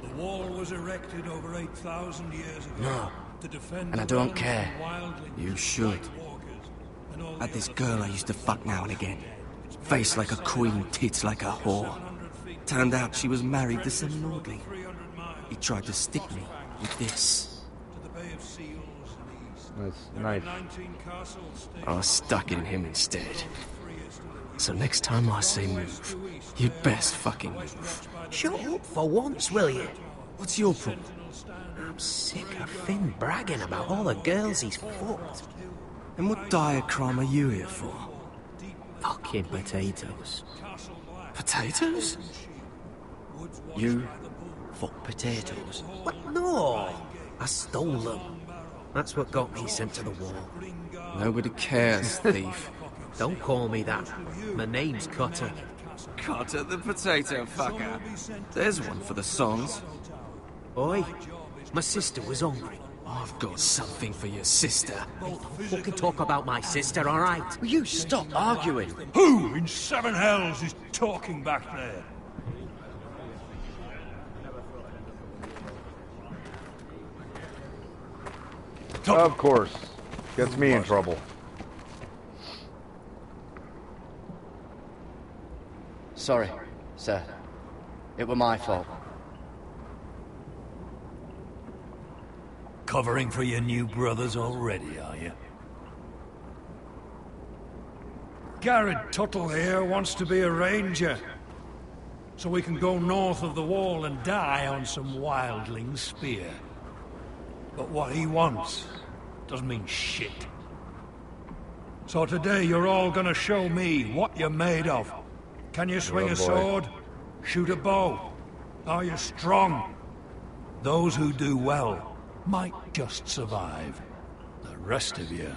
Speaker 10: The wall was erected over 8,000 years ago.
Speaker 8: No.
Speaker 10: To defend
Speaker 8: And I
Speaker 10: the
Speaker 8: don't
Speaker 10: realms
Speaker 8: care.
Speaker 10: from wildlings,
Speaker 8: You should. I had this girl I used to fuck now and again. Face like a queen, tits like a whore. Turned out she was married to some lordling. He tried to stick me with this.
Speaker 1: That's nice.
Speaker 8: I stuck it in him instead. So next time I say move, you'd best fucking move.
Speaker 15: Shut up for once, will you?
Speaker 8: What's your problem?
Speaker 15: I'm sick of Finn bragging about all the girls he's fucked.
Speaker 8: And what dire crime are you here for?
Speaker 15: Fucking potatoes.
Speaker 8: Potatoes? You
Speaker 15: Fuck potatoes? What? No! I stole them. That's what got me sent to the wall.
Speaker 8: Nobody cares, thief.
Speaker 15: Don't call me that. My name's Cutter.
Speaker 8: Cutter the potato fucker. There's one for the songs.
Speaker 15: Oi, my sister was hungry.
Speaker 8: I've got something for your sister.
Speaker 15: Don't fucking talk about my sister, alright? Will you stop arguing?
Speaker 10: Who in seven hells is talking back there?
Speaker 1: Of course. Gets me in trouble.
Speaker 13: Sorry, sir. It were my fault.
Speaker 10: Covering for your new brothers already, are you? Garrett Tuttle here wants to be a ranger. So we can go north of the wall and die on some wildling spear. But what he wants doesn't mean shit. So today you're all gonna show me what you're made of. Can you swing a sword? Shoot a bow? Are you strong? Those who do well might just survive. The rest of you...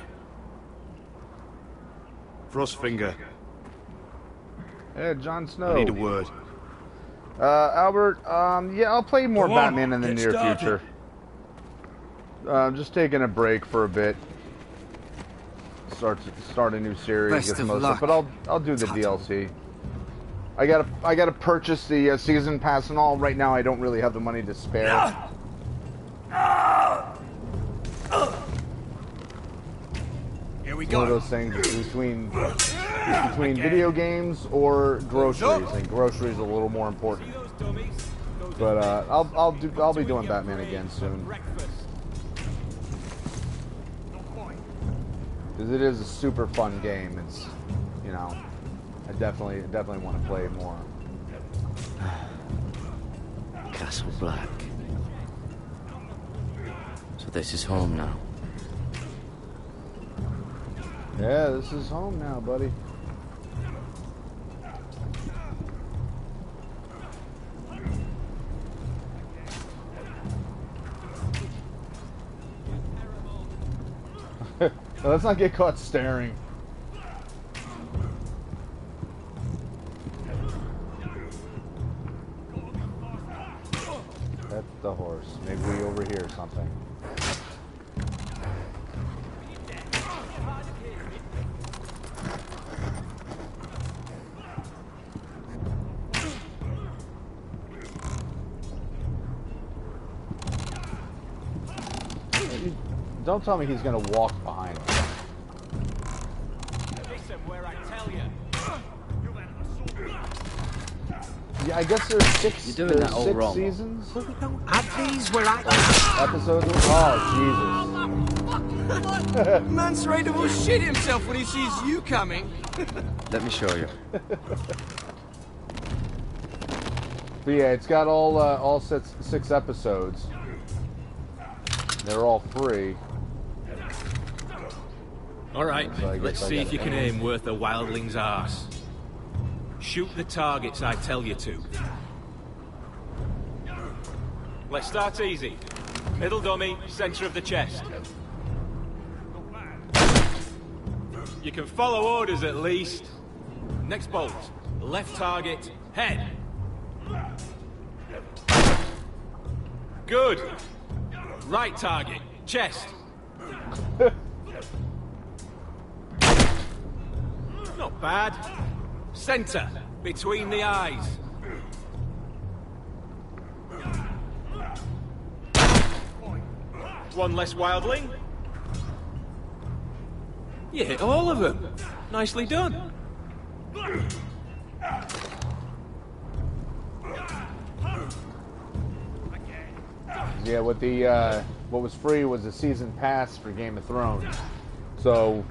Speaker 18: Frostfinger.
Speaker 1: Yeah, Jon Snow.
Speaker 18: I need a word.
Speaker 1: Albert, yeah, I'll play more
Speaker 10: Go on,
Speaker 1: Batman in the
Speaker 10: get
Speaker 1: near
Speaker 10: started.
Speaker 1: future. Just taking a break for a bit. Start a new series.
Speaker 8: Best
Speaker 1: get
Speaker 8: of
Speaker 1: some
Speaker 8: luck,
Speaker 1: stuff, but I'll do the DLC. I gotta purchase the season pass and all. Right now, I don't really have the money to spare.
Speaker 11: Here we
Speaker 1: It's
Speaker 11: go.
Speaker 1: one of those things between video games or groceries, and groceries are a little more important. But I'll be doing Batman again soon. Because it is a super fun game. It's, you know, I definitely want to play more.
Speaker 13: Castle Black. So this is home now.
Speaker 1: Yeah, this is home now, buddy. Let's not get caught staring. That's the horse. Maybe we overhear something. Don't tell me he's gonna walk behind me.
Speaker 11: Listen where I tell you.
Speaker 1: Yeah, I guess there's six.
Speaker 13: You're doing that all wrong.
Speaker 1: Seasons.
Speaker 15: But we don't have these where I...
Speaker 1: Episodes. Oh Jesus!
Speaker 8: Man's ready to shit himself when he sees you coming.
Speaker 13: Let me show you.
Speaker 1: But yeah, it's got all six episodes. They're all free.
Speaker 15: Alright,
Speaker 1: So
Speaker 15: let's see if you can aim worth a wildling's arse. Shoot the targets I tell you to. Let's start easy. Middle dummy, center of the chest. You can follow orders at least. Next bolt. Left target, head. Good. Right target, chest. Not bad. Center, between the eyes. One less wildling. You hit all of them. Nicely done.
Speaker 1: Yeah, with the what was free was a season pass for Game of Thrones, so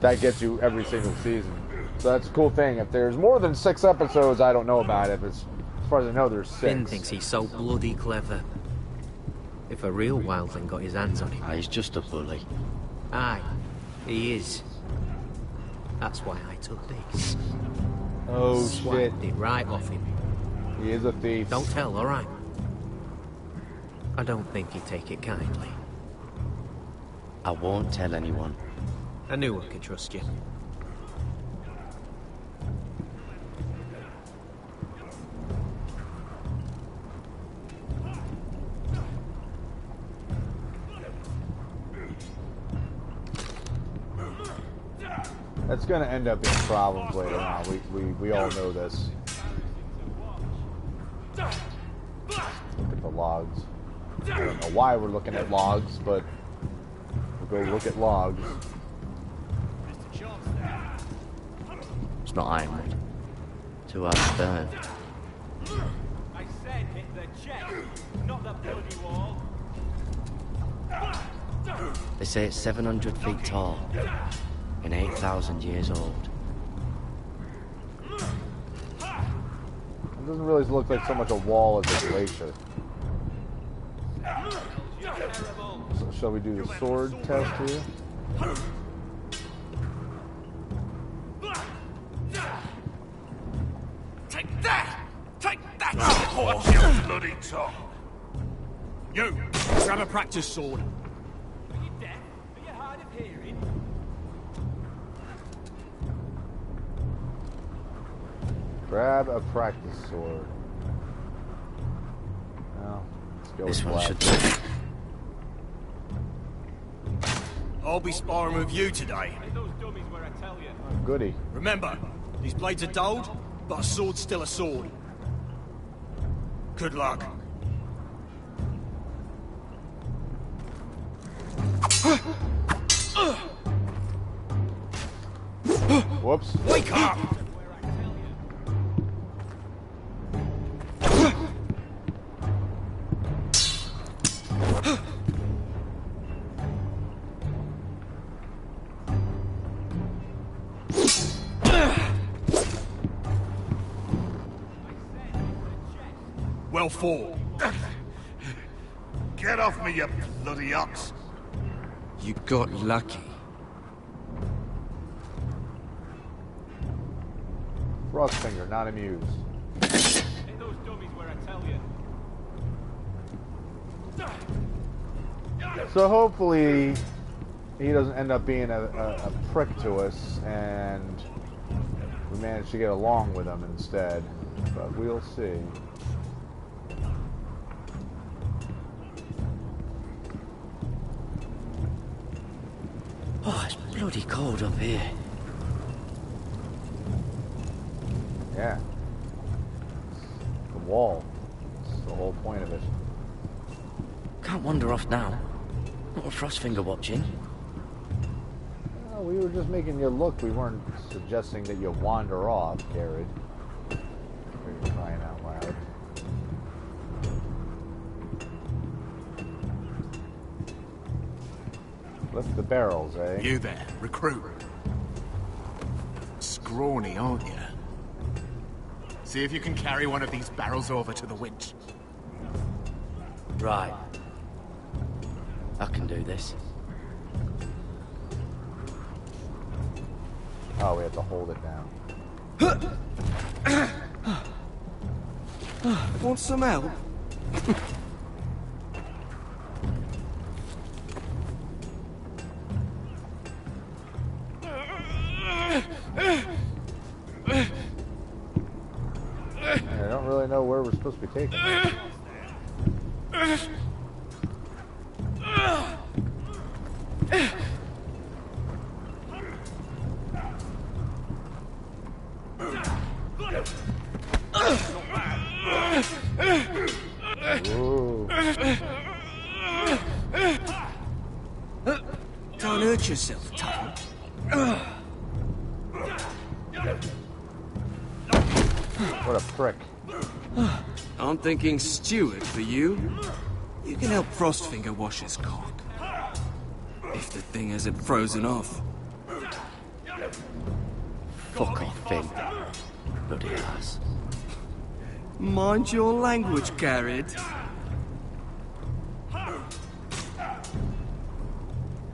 Speaker 1: that gets you every single season. So that's a cool thing. If there's more than 6 episodes, I don't know about it. But as far as I know, there's 6.
Speaker 15: Finn thinks he's so bloody clever. If a real wildling got his hands on him.
Speaker 13: He's just a bully.
Speaker 15: Aye, he is. That's why I took this.
Speaker 1: Oh shit!
Speaker 15: Swiped it right off him.
Speaker 1: He is a thief.
Speaker 15: Don't tell, all right? I don't think he'd take it kindly.
Speaker 13: I won't tell anyone.
Speaker 15: I knew I could trust you.
Speaker 1: That's going to end up being problems later on. We all know this. Look at the logs. I don't know why we're looking at logs, but we'll go look at logs.
Speaker 13: It's not ironwood. Too hard to burn.
Speaker 11: I said hit the chest, not the bloody wall.
Speaker 13: They say it's 700 feet tall and 8,000 years old.
Speaker 1: It doesn't really look like so much a wall as a glacier. So shall we do the sword test here?
Speaker 19: Take that! Take that! Watch your bloody tongue! You! Grab a practice sword.
Speaker 11: Are you deaf? Are you hard of hearing?
Speaker 1: Grab a practice sword. Well, let's go
Speaker 13: This
Speaker 1: with
Speaker 13: one
Speaker 1: black.
Speaker 13: should do.
Speaker 19: I'll be sparring with you today.
Speaker 11: Those dummies where I tell you.
Speaker 1: Oh, goody.
Speaker 19: Remember, these blades are dulled, but a sword's still a sword. Good luck.
Speaker 1: Whoops.
Speaker 19: Wake up! Well fought. Get off me, you bloody ox.
Speaker 8: You got lucky.
Speaker 1: Frostfinger, not amused.
Speaker 11: Hit those dummies where I tell you.
Speaker 1: So hopefully he doesn't end up being a prick to us and we manage to get along with him instead. But we'll see.
Speaker 13: Oh, it's bloody cold up here.
Speaker 1: Yeah. The wall. That's the whole point of it.
Speaker 13: Can't wander off now. What Frostfinger watching?
Speaker 1: Oh, we were just making you look. We weren't suggesting that you wander off, Garrett. You're crying out loud. Lift the barrels, eh?
Speaker 16: You there, recruit. Scrawny, aren't you? See if you can carry one of these barrels over to the winch.
Speaker 13: Right. I can do this.
Speaker 1: Oh, we have to hold it down.
Speaker 8: Want some help?
Speaker 1: I don't really know where we're supposed to be taking it.
Speaker 8: Don't hurt yourself, Tuttle.
Speaker 1: What a prick.
Speaker 8: I'm thinking steward for you. You can help Frostfinger wash his cock. If the thing hasn't frozen off.
Speaker 13: Fuck off, Finn. Bloody ass.
Speaker 8: Mind your language, Garrett.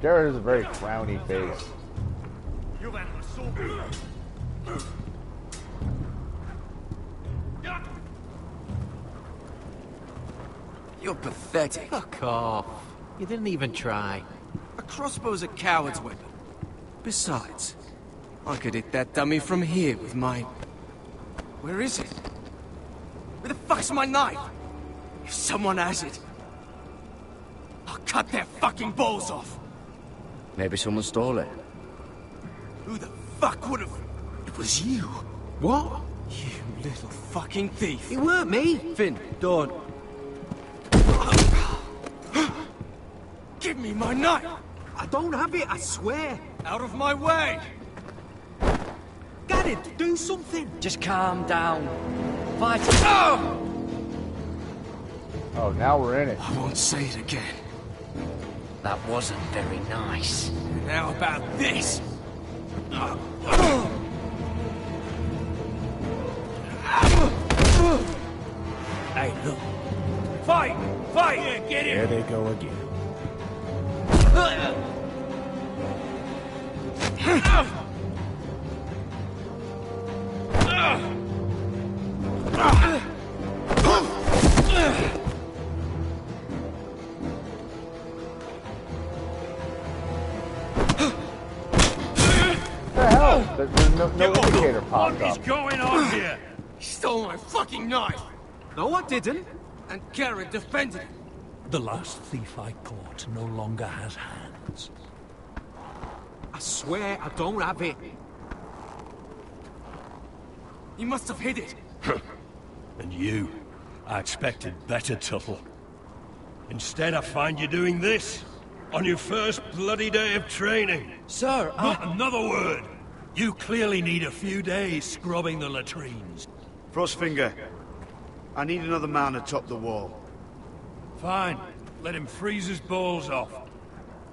Speaker 1: Garrett has a very frowny face.
Speaker 8: You're pathetic.
Speaker 17: Fuck off. You didn't even try.
Speaker 8: A crossbow's a coward's weapon. Besides, I could hit that dummy from here with my... Where is it? Where the fuck's my knife? If someone has it, I'll cut their fucking balls off.
Speaker 13: Maybe someone stole it.
Speaker 8: Who the fuck would have... It was you.
Speaker 17: What?
Speaker 8: You little fucking thief.
Speaker 17: It weren't me.
Speaker 13: Finn, don't.
Speaker 8: Give me my knife!
Speaker 17: I don't have it, I swear.
Speaker 8: Out of my way!
Speaker 17: Garrett, do something.
Speaker 13: Just calm down. Fight.
Speaker 8: Oh!
Speaker 1: Oh, now we're in it.
Speaker 8: I won't say it again.
Speaker 13: That wasn't very nice.
Speaker 8: Now about this!
Speaker 10: Hey, look. Fight! Fight! Yeah, get
Speaker 17: There they go again.
Speaker 1: What the hell? There's no indicator popped
Speaker 10: What is
Speaker 1: up.
Speaker 10: going on here?
Speaker 8: He stole my fucking knife!
Speaker 17: No, I didn't.
Speaker 8: And Garrett defended it.
Speaker 10: The last thief I caught no longer has hands.
Speaker 17: I swear I don't have it.
Speaker 8: You must have hid it.
Speaker 10: And you, I expected better, Tuttle. Instead, I find you doing this on your first bloody day of training.
Speaker 13: Sir,
Speaker 10: Not another word. You clearly need a few days scrubbing the latrines.
Speaker 11: Frostfinger, I need another man atop the wall.
Speaker 10: Fine. Let him freeze his balls off.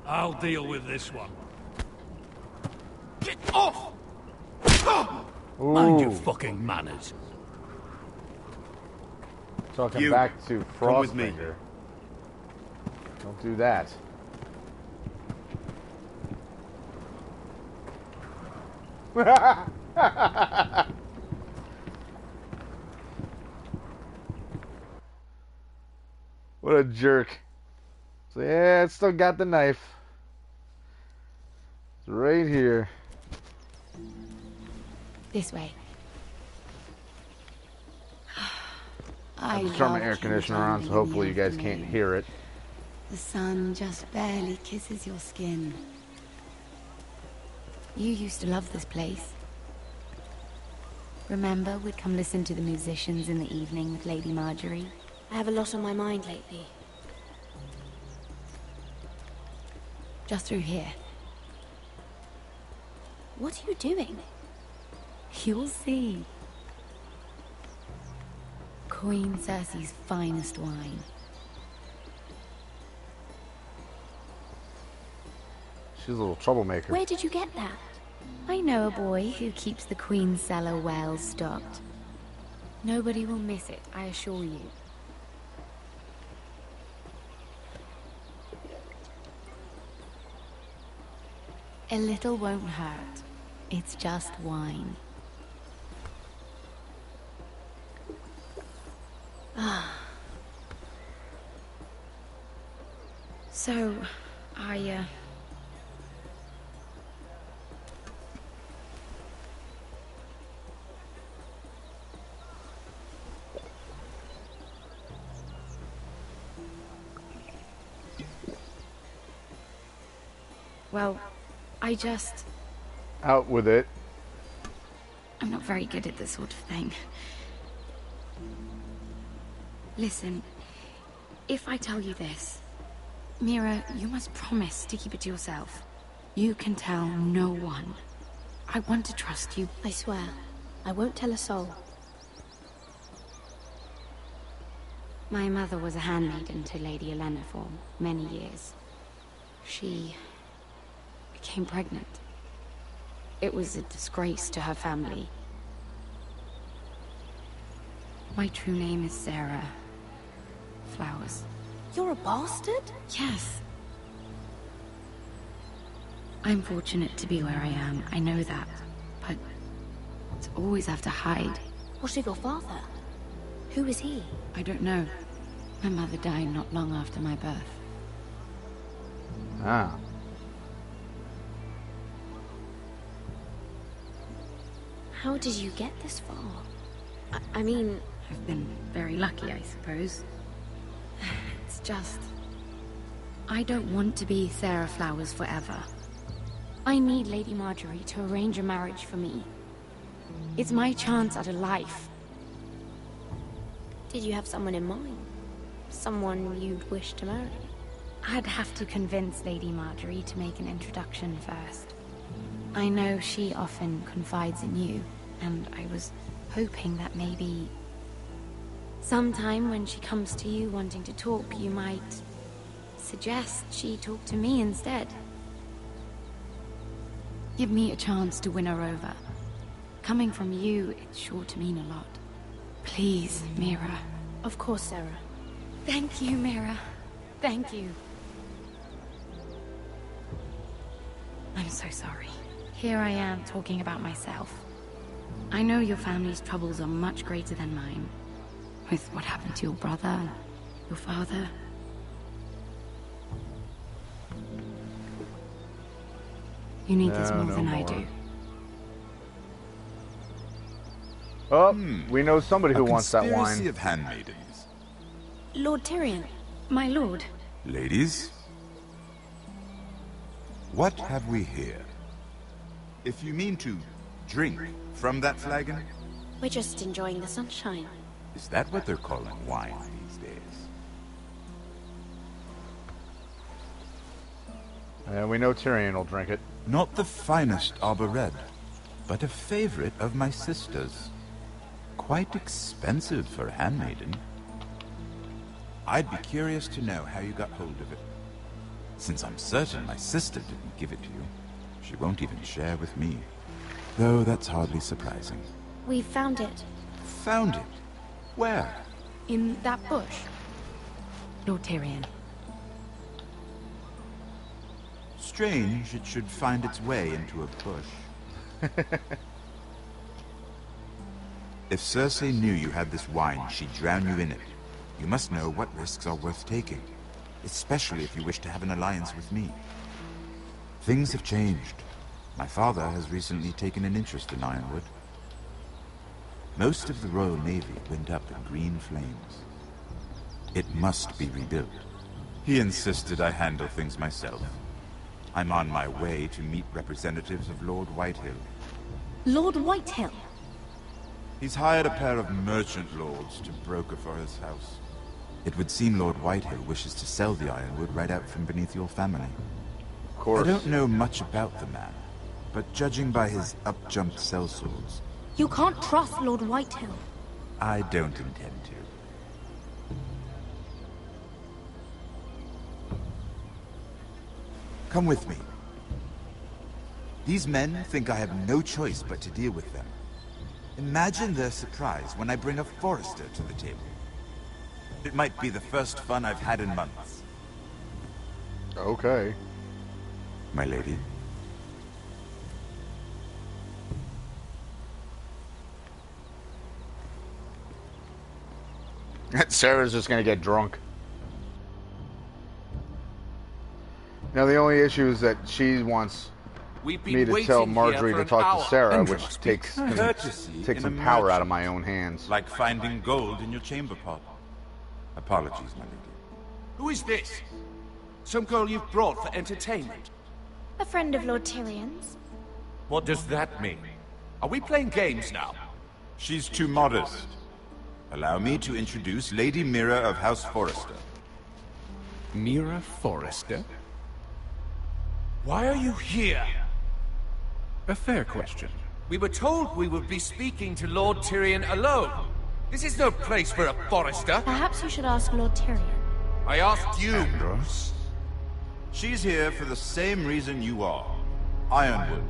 Speaker 10: I'll deal with this one.
Speaker 8: Get off!
Speaker 10: Mind your fucking manners.
Speaker 1: Talking
Speaker 11: You,
Speaker 1: back to
Speaker 11: come with me.
Speaker 1: Frostfinger. Don't do that. What a jerk. So yeah, it's still got the knife. It's right here.
Speaker 12: This way.
Speaker 1: I have to turn my air conditioner on, so hopefully you guys can't hear it.
Speaker 12: The sun just barely kisses your skin. You used to love this place. Remember, we'd come listen to the musicians in the evening with Lady Marjorie?
Speaker 6: I have a lot on my mind lately.
Speaker 12: Just through here.
Speaker 6: What are you doing?
Speaker 12: You'll see. Queen Cersei's finest wine.
Speaker 1: She's a little troublemaker.
Speaker 6: Where did you get that?
Speaker 12: I know a boy who keeps the Queen's cellar well stocked. Nobody will miss it, I assure you. A little won't hurt. It's just wine. Ah. So, well, I just...
Speaker 1: Out with it.
Speaker 12: I'm not very good at this sort of thing. Listen, if I tell you this, Mira, you must promise to keep it to yourself. You can tell no one. I want to trust you.
Speaker 6: I swear, I won't tell a soul.
Speaker 12: My mother was a handmaiden to Lady Olenna for many years. She became pregnant. It was a disgrace to her family. My true name is Sarah Flowers.
Speaker 6: You're a bastard?
Speaker 12: Yes. I'm fortunate to be where I am, I know that. But to always have to hide.
Speaker 6: What of your father? Who is he?
Speaker 12: I don't know. My mother died not long after my birth.
Speaker 1: Ah.
Speaker 6: How did you get this far? I mean...
Speaker 12: I've been very lucky, I suppose. It's just... I don't want to be Sarah Flowers forever. I need Lady Marjorie to arrange a marriage for me. It's my chance at a life.
Speaker 6: Did you have someone in mind? Someone you'd wish to marry?
Speaker 12: I'd have to convince Lady Marjorie to make an introduction first. I know she often confides in you, and I was hoping that maybe... sometime when she comes to you wanting to talk, you might suggest she talk to me instead. Give me a chance to win her over. Coming from you, it's sure to mean a lot. Please, Mira.
Speaker 6: Of course, Sarah.
Speaker 12: Thank you, Mira. Thank you. I'm so sorry. Here I am talking about myself. I know your family's troubles are much greater than mine. With what happened to your brother and your father. You need this more than I do.
Speaker 1: Oh, we know somebody who wants that wine.
Speaker 22: Conspiracy of handmaidens.
Speaker 6: Lord Tyrion.
Speaker 12: My lord.
Speaker 22: Ladies, what have we here? If you mean to drink from that flagon,
Speaker 6: We're just enjoying the sunshine.
Speaker 22: is that what they're calling wine these days?
Speaker 1: And we know Tyrion will drink it.
Speaker 22: Not the finest Arbor Red, but a favorite of my sister's. Quite expensive for a handmaiden. I'd be curious to know how you got hold of it. Since I'm certain my sister didn't give it to you, she won't even share with me. Though that's hardly surprising.
Speaker 6: We found it.
Speaker 22: Found it? Where?
Speaker 12: In that bush. Lord Tyrion.
Speaker 22: Strange it should find its way into a bush. If Cersei knew you had this wine, she'd drown you in it. You must know what risks are worth taking, especially if you wish to have an alliance with me. Things have changed. My father has recently taken an interest in Ironwood. Most of the Royal Navy went up in green flames. It must be rebuilt. He insisted I handle things myself. I'm on my way to meet representatives of Lord Whitehill.
Speaker 6: Lord Whitehill?
Speaker 22: He's hired a pair of merchant lords to broker for his house. It would seem Lord Whitehill wishes to sell the Ironwood right out from beneath your family.
Speaker 1: course.
Speaker 22: I don't know much about the man, but judging by his up-jumped sellswords,
Speaker 6: You can't trust Lord Whitehill.
Speaker 22: I don't intend to. Come with me. These men think I have no choice but to deal with them. Imagine their surprise when I bring a forester to the table. It might be the first fun I've had in months.
Speaker 1: Okay.
Speaker 22: My lady?
Speaker 1: Sarah's just gonna get drunk. Now the only issue is that she wants me to tell Marjorie to talk to Sarah, which takes some power out of my own hands.
Speaker 22: Like finding gold in your chamber pot. Apologies, my lady.
Speaker 11: Who is this? Some girl you've brought for entertainment?
Speaker 6: A friend of Lord Tyrion's.
Speaker 11: What does that mean? Are we playing games now?
Speaker 22: She's too modest. Allow me to introduce Lady Mira of House Forrester.
Speaker 17: Mira Forrester?
Speaker 11: Why are you here?
Speaker 17: A fair question.
Speaker 11: We were told we would be speaking to Lord Tyrion alone. This is no place for a forester.
Speaker 6: Perhaps you should ask Lord Tyrion.
Speaker 11: I asked you.
Speaker 22: Andros? She's here for the same reason you are. Ironwood.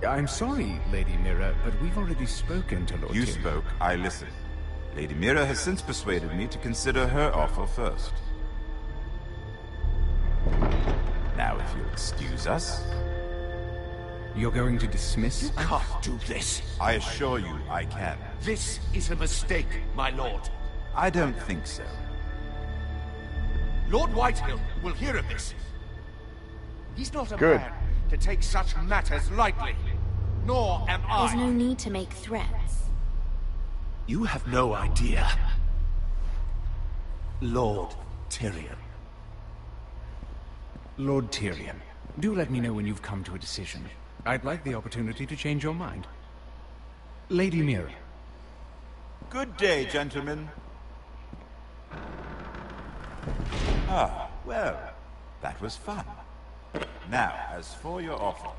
Speaker 17: I'm sorry, Lady Mira, but we've already spoken to Lord
Speaker 22: You
Speaker 17: Tyrion.
Speaker 22: spoke, I listened. Lady Mira has since persuaded me to consider her offer first. Now, if you'll excuse us...
Speaker 17: You're going to dismiss?
Speaker 11: You can't do this.
Speaker 22: I assure you, I can.
Speaker 11: This is a mistake, my lord.
Speaker 22: I don't think so.
Speaker 11: Lord Whitehill will hear of this. He's not a
Speaker 1: Good.
Speaker 11: man to take such matters lightly. Nor am I.
Speaker 6: There's no need to make threats.
Speaker 11: You have no idea. Lord Tyrion.
Speaker 17: Lord Tyrion, do let me know when you've come to a decision. I'd like the opportunity to change your mind. Lady Mira.
Speaker 22: Good day, gentlemen. Ah, well, that was fun. Now, as for your offer,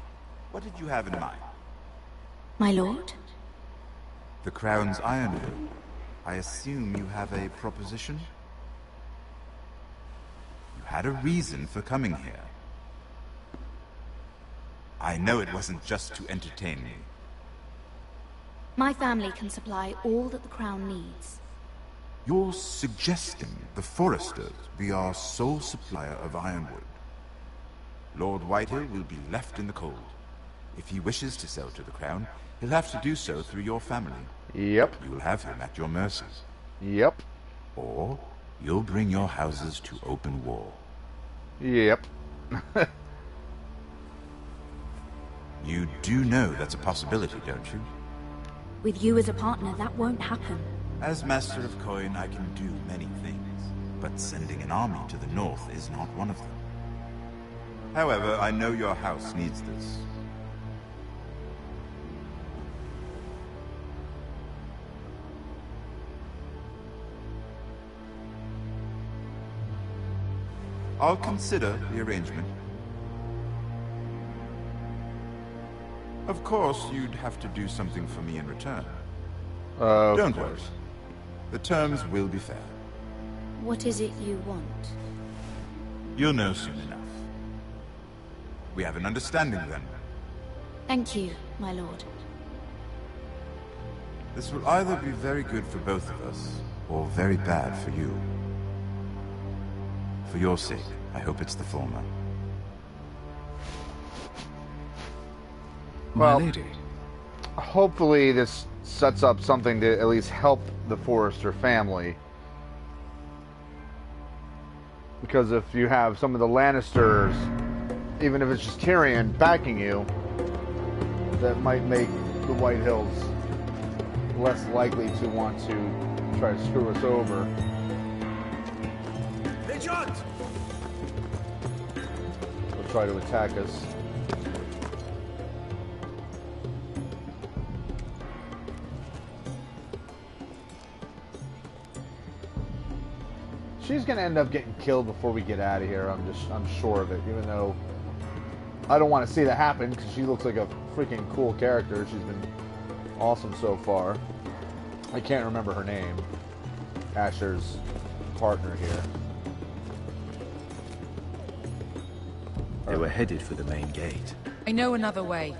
Speaker 22: what did you have in mind?
Speaker 6: My lord?
Speaker 22: The Crown's Ironwood. I assume you have a proposition? You had a reason for coming here. I know it wasn't just to entertain me.
Speaker 6: My family can supply all that the Crown needs.
Speaker 22: You're suggesting the Foresters be our sole supplier of ironwood. Lord Whitehill will be left in the cold. If he wishes to sell to the Crown, he'll have to do so through your family.
Speaker 1: Yep.
Speaker 22: You'll have him at your mercy.
Speaker 1: Yep.
Speaker 22: Or you'll bring your houses to open war.
Speaker 1: Yep.
Speaker 22: You do know that's a possibility, don't you?
Speaker 6: With you as a partner, that won't happen.
Speaker 22: As Master of Coin, I can do many things, but sending an army to the north is not one of them. However, I know your house needs this. I'll consider the arrangement. Of course, you'd have to do something for me in return. Don't worry. The terms will be fair.
Speaker 6: What is it you want?
Speaker 22: You'll know soon enough. We have an understanding then.
Speaker 6: Thank you, my lord.
Speaker 22: This will either be very good for both of us, or very bad for you. For your sake, I hope it's the former.
Speaker 1: Well, hopefully this sets up something to at least help the Forrester family. Because if you have some of the Lannisters, even if it's just Tyrion backing you, that might make the Whitehills less likely to want to try to screw us over.
Speaker 11: Legend!
Speaker 1: They'll try to attack us. She's gonna end up getting killed before we get out of here. I'm sure of it, even though I don't want to see that happen because she looks like a freaking cool character. She's been awesome so far. I can't remember her name. Asher's partner here.
Speaker 9: They were headed for the main gate.
Speaker 5: I know another way.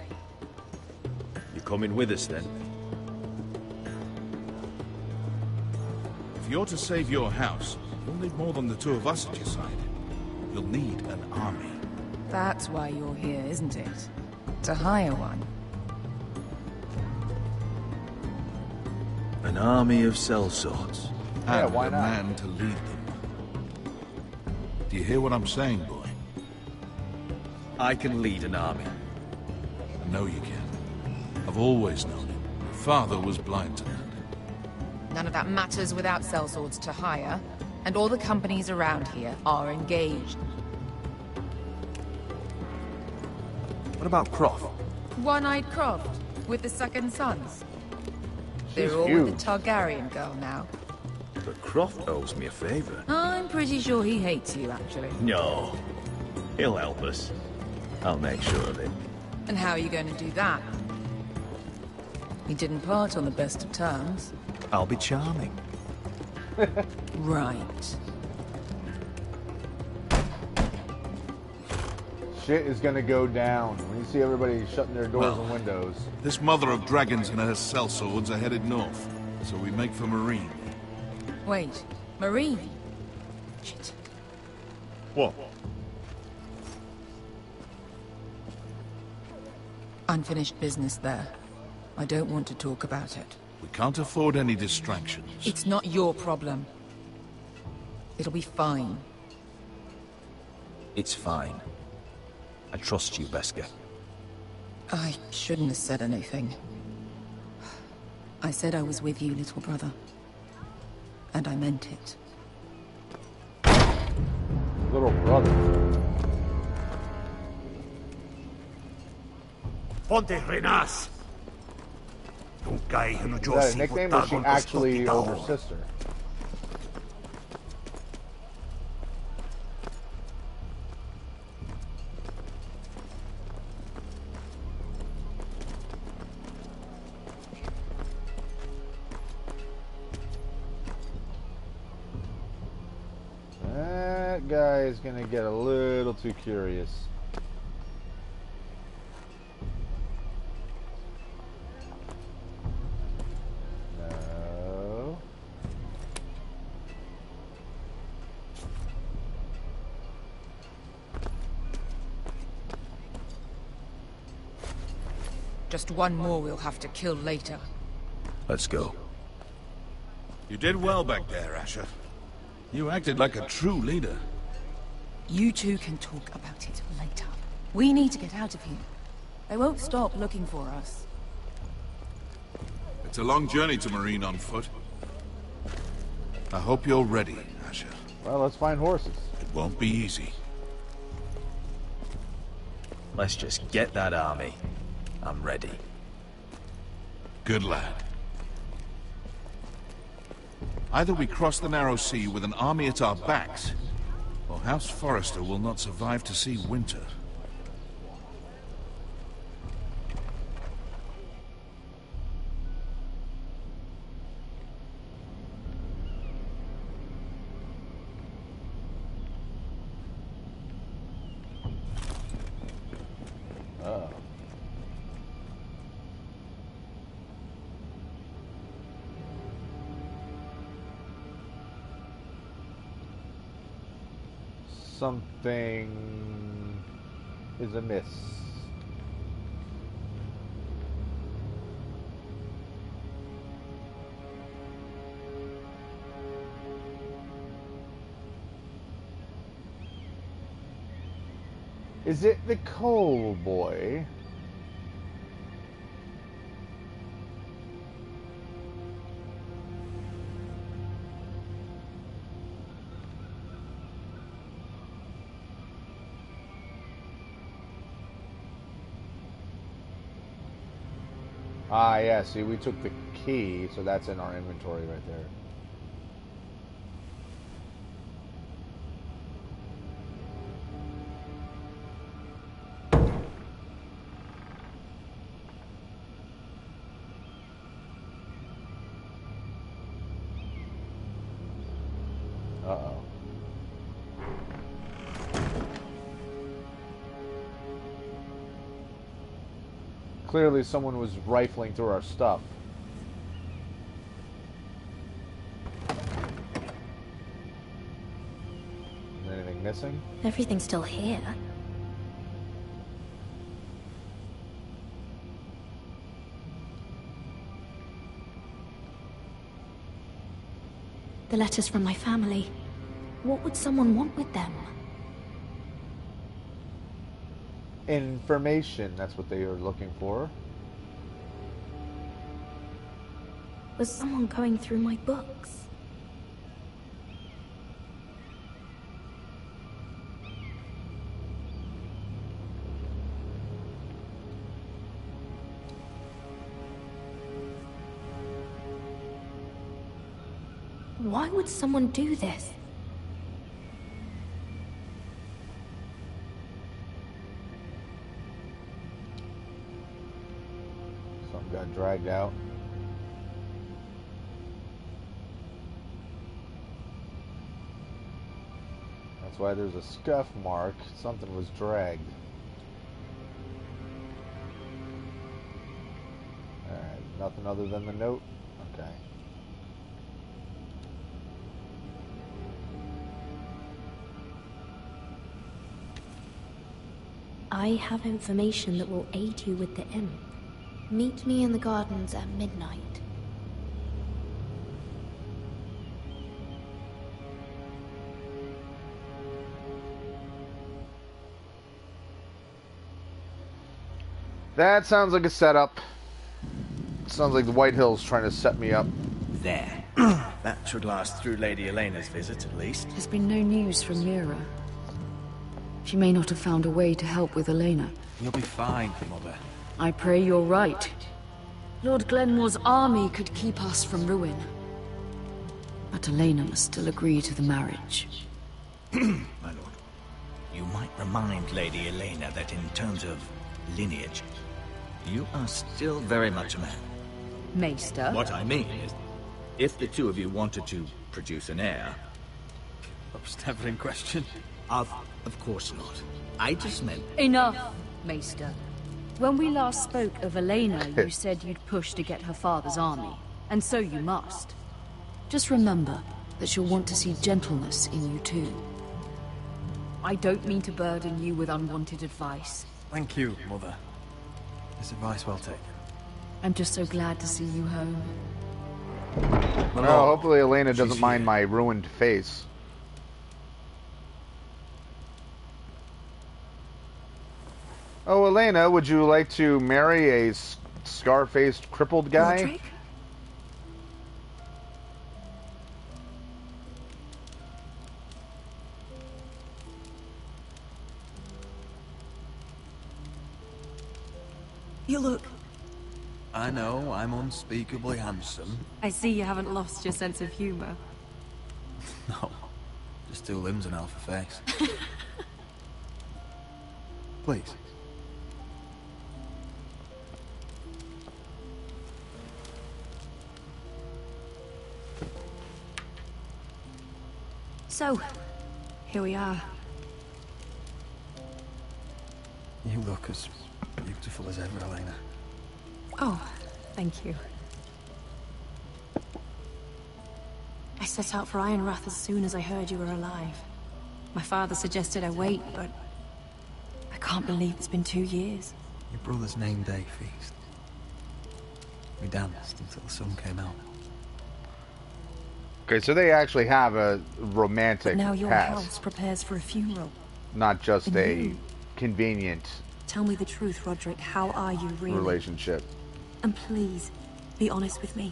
Speaker 9: You coming with us then?
Speaker 4: If you're to save your house, you'll need more than the two of us at your side. You'll need an army.
Speaker 5: That's why you're here, isn't it? To hire one.
Speaker 9: An army of sellswords.
Speaker 1: Yeah,
Speaker 4: And
Speaker 1: why
Speaker 4: a
Speaker 1: not?
Speaker 4: man to lead them. Do you hear what I'm saying, boy?
Speaker 9: I can lead an army.
Speaker 4: I know you can. I've always known it. Your father was blind to that.
Speaker 5: None of that matters without sellswords to hire, and all the companies around here are engaged.
Speaker 9: What about Croft?
Speaker 5: One-eyed Croft, with the second sons.
Speaker 1: She's
Speaker 5: They're all
Speaker 1: huge.
Speaker 5: with the Targaryen girl now.
Speaker 9: But Croft owes me a favor.
Speaker 5: I'm pretty sure he hates you, actually.
Speaker 9: No. He'll help us. I'll make sure of it.
Speaker 5: And how are you going to do that? We didn't part on the best of terms.
Speaker 9: I'll be charming.
Speaker 5: Right.
Speaker 1: Shit is gonna go down when you see everybody shutting their doors
Speaker 4: Well,
Speaker 1: and windows.
Speaker 4: This mother of dragons and her sellswords are headed north, so we make for Marine.
Speaker 5: Wait, Marine? Shit.
Speaker 9: What?
Speaker 5: Unfinished business there. I don't want to talk about it.
Speaker 4: We can't afford any distractions.
Speaker 5: It's not your problem. It'll be fine.
Speaker 9: It's fine. I trust you, Beskar.
Speaker 5: I shouldn't have said anything. I said I was with you, little brother. And I meant it.
Speaker 1: Little brother.
Speaker 11: Ponte Renas!
Speaker 1: Is that a nickname or is she actually older sister? That guy is gonna get a little too curious. No.
Speaker 5: Just one more we'll have to kill later.
Speaker 9: Let's go.
Speaker 4: You did well back there, Asher. You acted like a true leader.
Speaker 5: You two can talk about it later. We need to get out of here. They won't stop looking for us.
Speaker 4: It's a long journey to Marine on foot. I hope you're ready, Asher.
Speaker 1: Well, let's find horses.
Speaker 4: It won't be easy.
Speaker 9: Let's just get that army. I'm ready.
Speaker 4: Good lad. Either we cross the narrow sea with an army at our backs, or House Forrester will not survive to see winter.
Speaker 1: Oh. Something is amiss. Is it the coal boy? Ah, yeah, see, we took the key, so that's in our inventory right there. Uh-oh. Clearly someone was rifling through our stuff. Is anything missing?
Speaker 6: Everything's still here. The letters from my family. What would someone want with them?
Speaker 1: Information, that's what they are looking for.
Speaker 6: Was someone going through my books? Why would someone do this?
Speaker 1: Something got dragged out. That's why there's a scuff mark. Something was dragged. Alright, nothing other than the note? Okay.
Speaker 6: I have information that will aid you with the imp. Meet me in the gardens at midnight.
Speaker 1: That sounds like a setup. Sounds like the White Hills trying to set me up.
Speaker 9: There. That should last through Lady Elena's visit, at least.
Speaker 20: There's been no news from Mira. She may not have found a way to help with Elena.
Speaker 9: You'll be fine, Mother.
Speaker 20: I pray you're right. Lord Glenmore's army could keep us from ruin. But Elena must still agree to the marriage.
Speaker 9: My lord, you might remind Lady Elena that in terms of lineage, you are still very much a man.
Speaker 20: Maester?
Speaker 9: What I mean is, if the two of you wanted to produce an heir...
Speaker 8: That was never in question.
Speaker 9: Of course not. I just meant...
Speaker 20: Enough, Maester. When we last spoke of Elena, you said you'd push to get her father's army. And so you must. Just remember that she'll want to see gentleness in you too. I don't mean to burden you with unwanted advice.
Speaker 8: Thank you, Mother. This advice well taken.
Speaker 20: I'm just so glad to see you home.
Speaker 1: Well, hopefully Elena doesn't mind my ruined face. Oh, Elena, would you like to marry a scar-faced, crippled guy?
Speaker 21: Roderick? You look...
Speaker 8: I know, I'm unspeakably handsome.
Speaker 21: I see you haven't lost your sense of humor.
Speaker 8: No, just two limbs and half a face. Please.
Speaker 21: So, here we are.
Speaker 8: You look as beautiful as ever, Elena.
Speaker 21: Oh, thank you. I set out for Ironrath as soon as I heard you were alive. My father suggested I wait, but I can't believe it's been 2 years.
Speaker 8: Your brother's name day feast. We danced until the sun came out.
Speaker 1: Okay, so they actually have a romantic
Speaker 21: But now your
Speaker 1: past,
Speaker 21: house prepares for a funeral.
Speaker 1: not just
Speaker 21: And
Speaker 1: a
Speaker 21: you?
Speaker 1: convenient
Speaker 21: Tell me the truth, Roderick. How are you really?
Speaker 1: relationship.
Speaker 21: And please, be honest with me.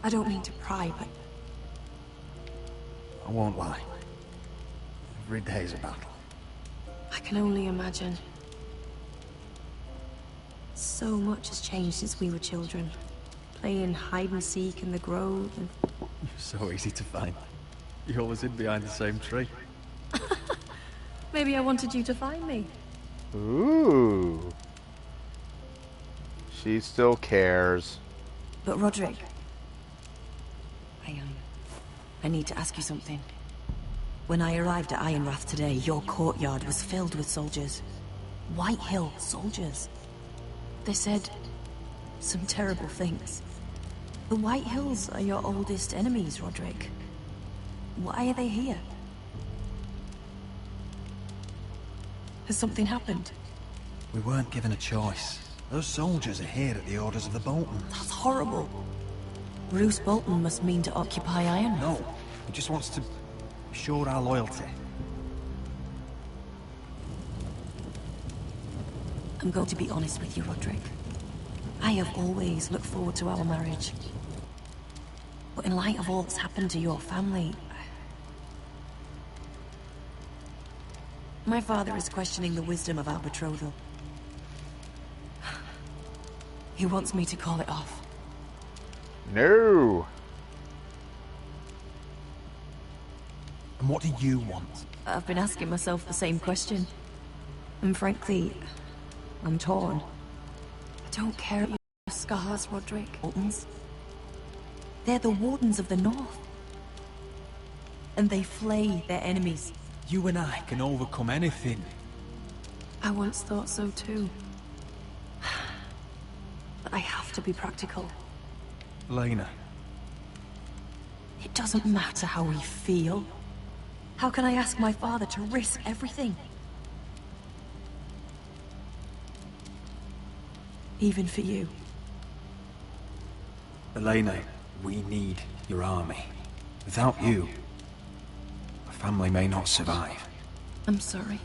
Speaker 21: I don't mean to pry, but
Speaker 8: I won't lie. Every day's a battle.
Speaker 21: I can only imagine. So much has changed since we were children. Playing hide and seek in the grove and...
Speaker 8: You're so easy to find. You always hid behind the same tree.
Speaker 21: Maybe I wanted you to find me.
Speaker 1: Ooh. She still cares.
Speaker 21: But Roderick... I need to ask you something. When I arrived at Ironrath today, your courtyard was filled with soldiers. White Hill soldiers. They said some terrible things. The White Hills are your oldest enemies, Roderick. Why are they here? Has something happened?
Speaker 3: We weren't given a choice. Those soldiers are here at the orders of the Boltons.
Speaker 21: That's horrible. Bruce Bolton must mean to occupy Ironrath.
Speaker 3: No, he just wants to assure our loyalty.
Speaker 21: I'm going to be honest with you, Roderick. I have always looked forward to our marriage. But in light of all that's happened to your family... My father is questioning the wisdom of our betrothal. He wants me to call it off.
Speaker 1: No!
Speaker 3: And what do you want?
Speaker 21: I've been asking myself the same question. And frankly, I'm torn. I don't care about your scars, Roderick. Boltons. They're the Wardens of the North. And they flay their enemies.
Speaker 3: You and I can overcome anything.
Speaker 21: I once thought so too. But I have to be practical.
Speaker 3: Lena.
Speaker 21: It doesn't matter how we feel. How can I ask my father to risk everything? Even for you.
Speaker 3: Elena, we need your army. Without you, our family may not survive.
Speaker 21: I'm sorry.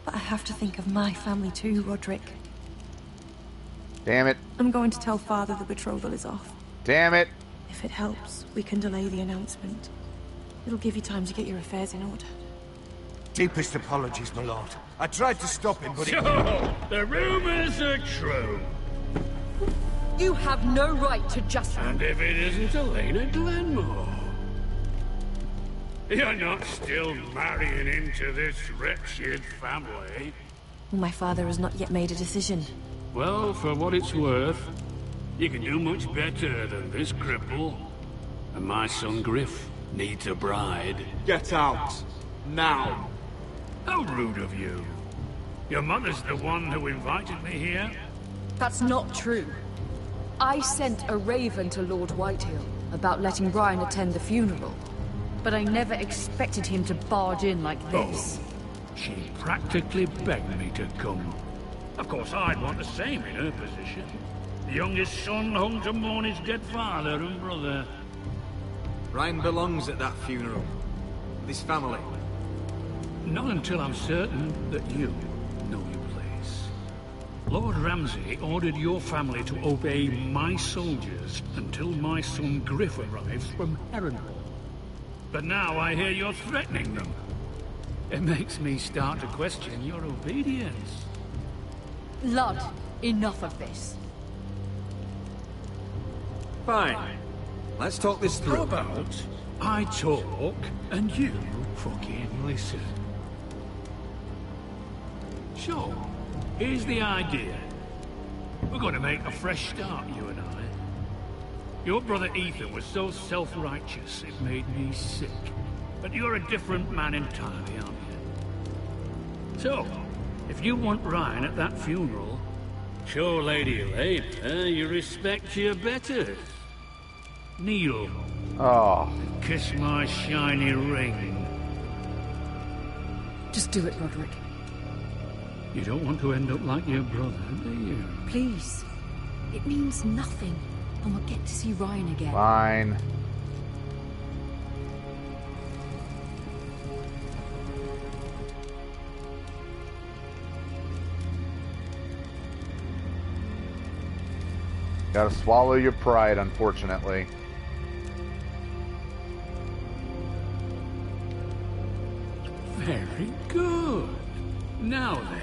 Speaker 21: But I have to think of my family too, Roderick.
Speaker 1: Damn it.
Speaker 21: I'm going to tell Father the betrothal is off.
Speaker 1: Damn it.
Speaker 21: If it helps, we can delay the announcement. It'll give you time to get your affairs in order.
Speaker 11: Deepest apologies, my lord. I tried to stop him, but he...
Speaker 10: So, the rumors are true.
Speaker 20: You have no right to just...
Speaker 10: And if it isn't Elena Glenmore? You're not still marrying into this wretched family?
Speaker 21: My father has not yet made a decision.
Speaker 10: Well, for what it's worth, you can do much better than this cripple. And my son Griff needs a bride.
Speaker 18: Get out. Now.
Speaker 10: How rude of you. Your mother's the one who invited me here?
Speaker 20: That's not true. I sent a raven to Lord Whitehill about letting Brian attend the funeral. But I never expected him to barge in like this.
Speaker 10: Oh, she practically begged me to come. Of course, I'd want the same in her position. The youngest son home to mourn his dead father and brother.
Speaker 3: Brian belongs at that funeral. With his family.
Speaker 10: Not until I'm certain that you know your place. Lord Ramsay ordered your family to obey my soldiers until my son Griff arrives from Harrenhal. But now I hear you're threatening them. It makes me start to question your obedience.
Speaker 20: Lud, enough of this.
Speaker 3: Fine. Let's talk this through.
Speaker 10: How about I talk and you fucking listen? Sure. Here's the idea. We're going to make a fresh start, you and I. Your brother Ethan was so self-righteous it made me sick. But you're a different man entirely, aren't you? So, if you want Ryan at that funeral, show Lady Elena you respect your betters. Kneel.
Speaker 1: Oh.
Speaker 10: And kiss my shiny ring.
Speaker 20: Just do it, Roderick.
Speaker 10: You don't want to end up like your brother, do you?
Speaker 20: Please. It means nothing. And we'll get to see Ryan again.
Speaker 1: Fine. Gotta swallow your pride, unfortunately.
Speaker 10: Very good. Now then,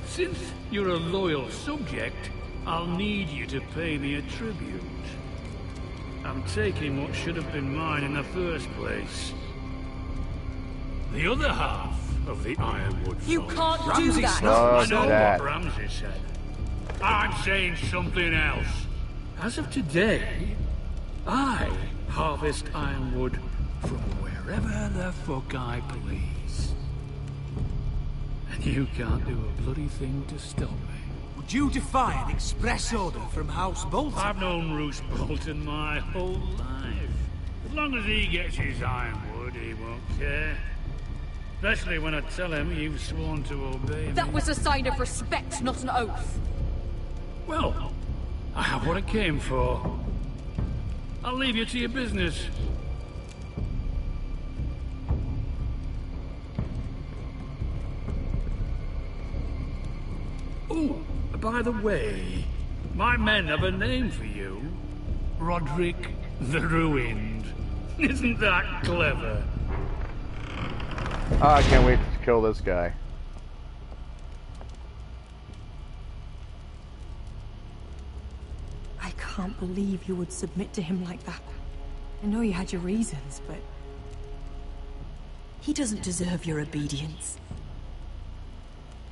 Speaker 10: since you're a loyal subject, I'll need you to pay me a tribute. I'm taking what should have been mine in the first place. The other half of the Ironwood
Speaker 20: You
Speaker 10: Forest.
Speaker 20: can't do that.
Speaker 10: I know what Ramsay said. I'm saying something else. As of today, I harvest ironwood from wherever the fuck I please. And you can't do a bloody thing to stop me.
Speaker 11: Would you defy an express order from House Bolton?
Speaker 10: I've known Roose Bolton my whole life. As long as he gets his ironwood, he won't care. Especially when I tell him you've sworn to obey me.
Speaker 20: That was a sign of respect, not an oath.
Speaker 10: Well, I have what I came for. I'll leave you to your business. Oh, by the way, my men have a name for you. Roderick the Ruined. Isn't that clever?
Speaker 1: I can't wait to kill this guy.
Speaker 21: I can't believe you would submit to him like that. I know you had your reasons, but... he doesn't deserve your obedience.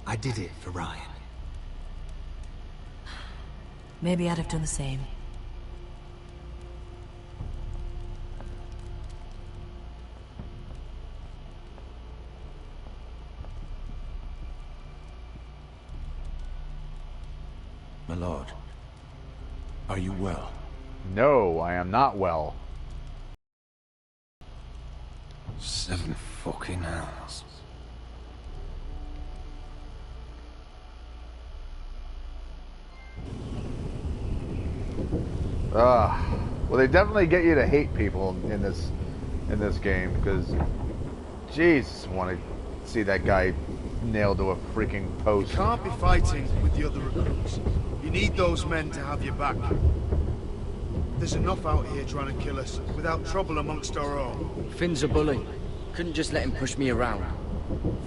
Speaker 11: I did it for Ryan.
Speaker 21: Maybe I'd have done the same.
Speaker 9: My lord, are you well?
Speaker 1: No, I am not well.
Speaker 3: 7 fucking hours.
Speaker 1: Well, they definitely get you to hate people in this game, because, jeez, I want to see that guy nailed to a freaking post.
Speaker 16: You can't be fighting with the other recruits. You need those men to have your back. There's enough out here trying to kill us without trouble amongst our own.
Speaker 13: Finn's a bully. Couldn't just let him push me around.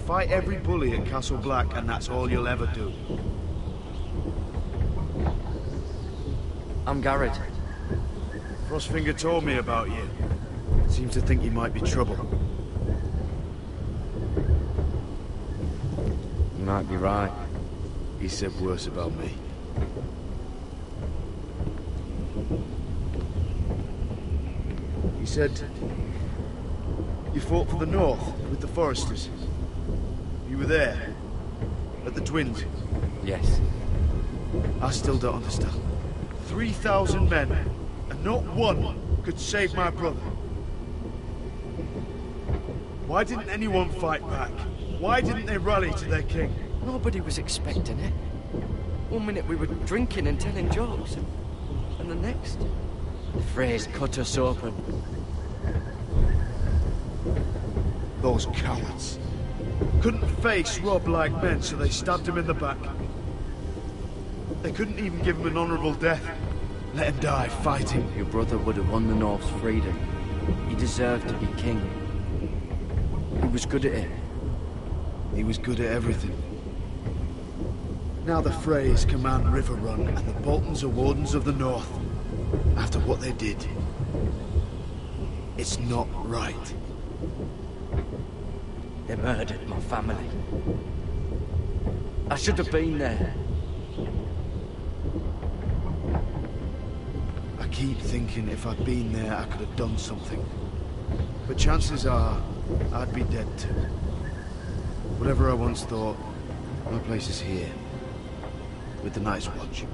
Speaker 16: Fight every bully at Castle Black, and that's all you'll ever do.
Speaker 13: I'm Garrett.
Speaker 16: Frostfinger told me about you. Seems to think you might be trouble.
Speaker 13: You might be right.
Speaker 16: He said worse about me. He said you fought for the North with the Foresters. You were there at the Twins.
Speaker 13: Yes.
Speaker 16: I still don't understand. 3,000 men, and not one could save my brother. Why didn't anyone fight back? Why didn't they rally to their king?
Speaker 13: Nobody was expecting it. 1 minute we were drinking and telling jokes, and the next, the Freys cut us open.
Speaker 16: Those cowards. Couldn't face Rob like men, so they stabbed him in the back. They couldn't even give him an honorable death. Let him die fighting.
Speaker 13: Your brother would have won the North's freedom. He deserved to be king. He was good at it.
Speaker 16: He was good at everything. Now the Freys command Riverrun, and the Boltons are Wardens of the North. After what they did. It's not right.
Speaker 13: They murdered my family. I should have been there.
Speaker 16: I keep thinking if I'd been there, I could have done something. But chances are, I'd be dead too. Whatever I once thought, my place is here. With the Night's Watch.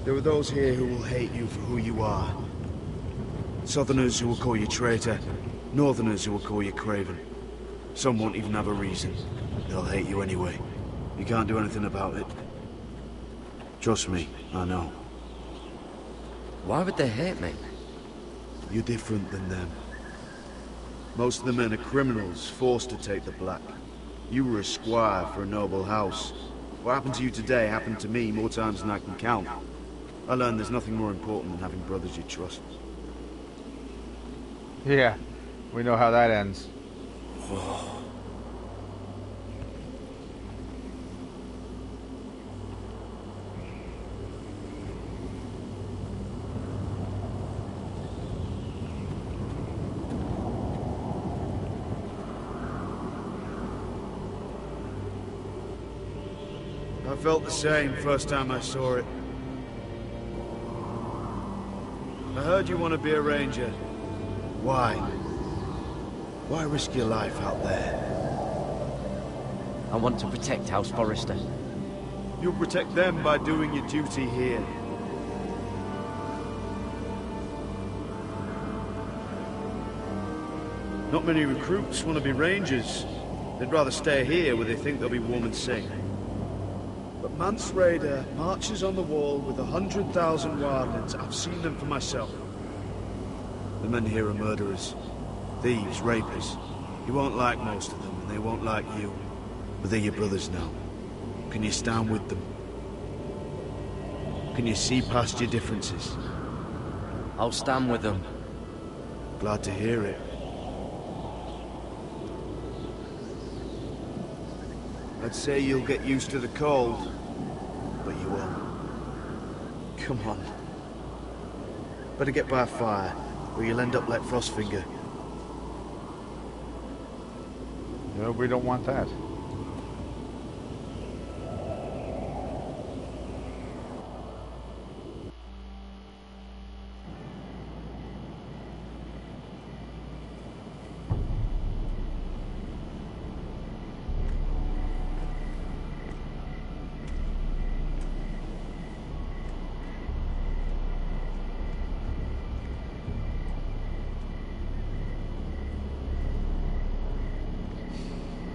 Speaker 16: There are those here who will hate you for who you are. Southerners who will call you traitor, Northerners who will call you craven. Some won't even have a reason. They'll hate you anyway. You can't do anything about it. Trust me, I know.
Speaker 13: Why would they hate me?
Speaker 16: You're different than them. Most of the men are criminals, forced to take the black. You were a squire for a noble house. What happened to you today happened to me more times than I can count. I learned there's nothing more important than having brothers you trust.
Speaker 1: Yeah, we know how that ends.
Speaker 16: felt the same first time I saw it. I heard you want to be a ranger. Why? Why risk your life out there?
Speaker 13: I want to protect House Forrester.
Speaker 16: You'll protect them by doing your duty here. Not many recruits want to be rangers. They'd rather stay here where they think they'll be warm and safe. But Mance Raider marches on the wall with 100,000 wildlings. I've seen them for myself. The men here are murderers. Thieves, rapers. You won't like most of them, and they won't like you. But they're your brothers now. Can you stand with them? Can you see past your differences?
Speaker 13: I'll stand with them.
Speaker 16: Glad to hear it. I'd say you'll get used to the cold, but you won't. Come on. Better get by a fire, or you'll end up like Frostfinger.
Speaker 1: No, we don't want that.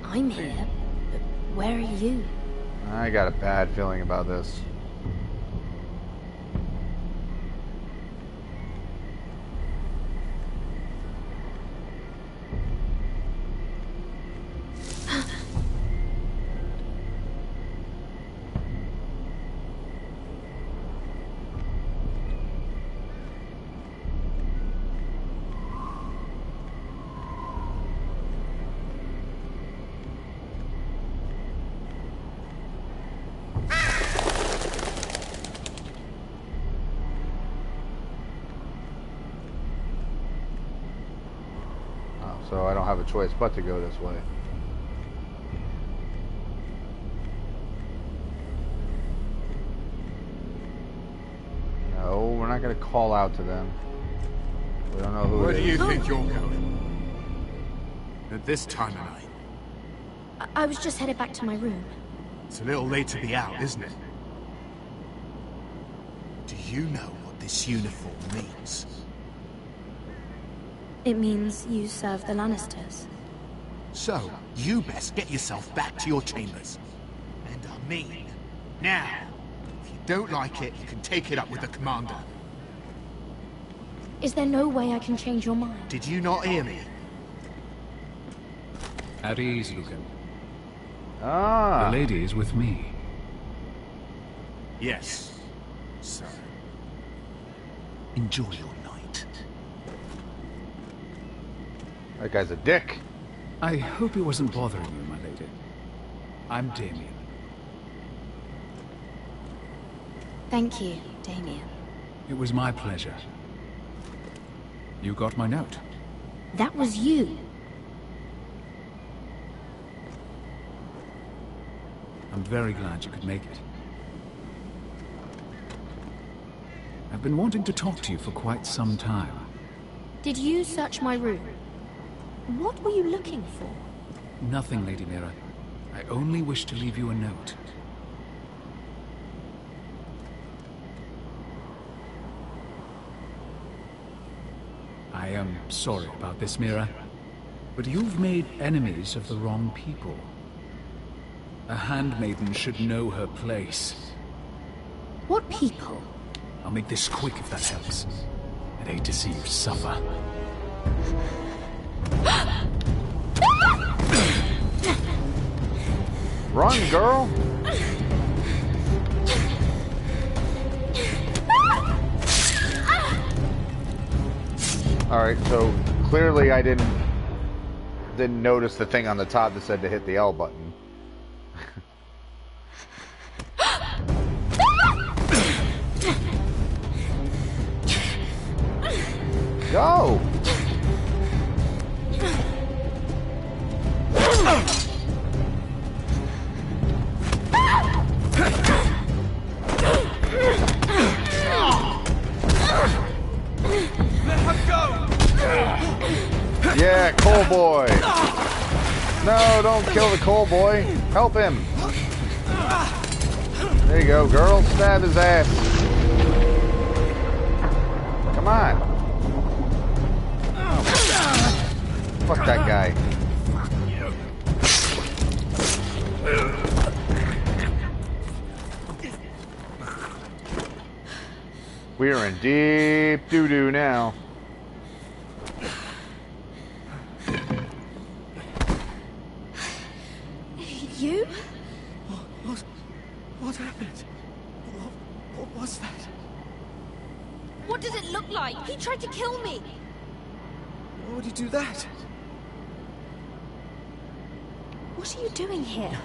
Speaker 6: I'm here, but where are you?
Speaker 1: I got a bad feeling about this. So I don't have a choice but to go this way. No, we're not going to call out to them. We don't know who
Speaker 19: Where
Speaker 1: it
Speaker 19: do
Speaker 1: is.
Speaker 19: you think you're going? At this time of night?
Speaker 6: I was just headed back to my room.
Speaker 19: It's a little late to be out, isn't it? Do you know what this uniform means?
Speaker 6: It means you serve the Lannisters.
Speaker 19: So, you best get yourself back to your chambers. And I mean, now. If you don't like it, you can take it up with the commander.
Speaker 6: Is there no way I can change your mind?
Speaker 19: Did you not hear me?
Speaker 17: At ease, Lucan.
Speaker 1: Ah.
Speaker 17: The lady is with me.
Speaker 19: Yes, sir. Enjoy your night.
Speaker 1: That guy's a dick.
Speaker 17: I hope he wasn't bothering you, my lady. I'm Damien.
Speaker 6: Thank you, Damien.
Speaker 17: It was my pleasure. You got my note.
Speaker 6: That was you.
Speaker 17: I'm very glad you could make it. I've been wanting to talk to you for quite some time.
Speaker 6: Did you search my room? What were you looking for?
Speaker 17: Nothing, Lady Mira. I only wish to leave you a note. I am sorry about this, Mira, but you've made enemies of the wrong people. A handmaiden should know her place.
Speaker 6: What people?
Speaker 17: I'll make this quick if that helps. I'd hate to see you suffer.
Speaker 1: Run, girl! Alright, so clearly I didn't notice the thing on the top that said to hit the L button. Go! coal boy. No, don't kill the coal boy. Help him. There you go, girl. Stab his ass. Come on. Fuck that guy. We are in deep doo-doo now.
Speaker 6: You?
Speaker 8: What happened? What was that?
Speaker 6: What does it look like? He tried to kill me.
Speaker 8: Why would he do that?
Speaker 6: What are you doing here?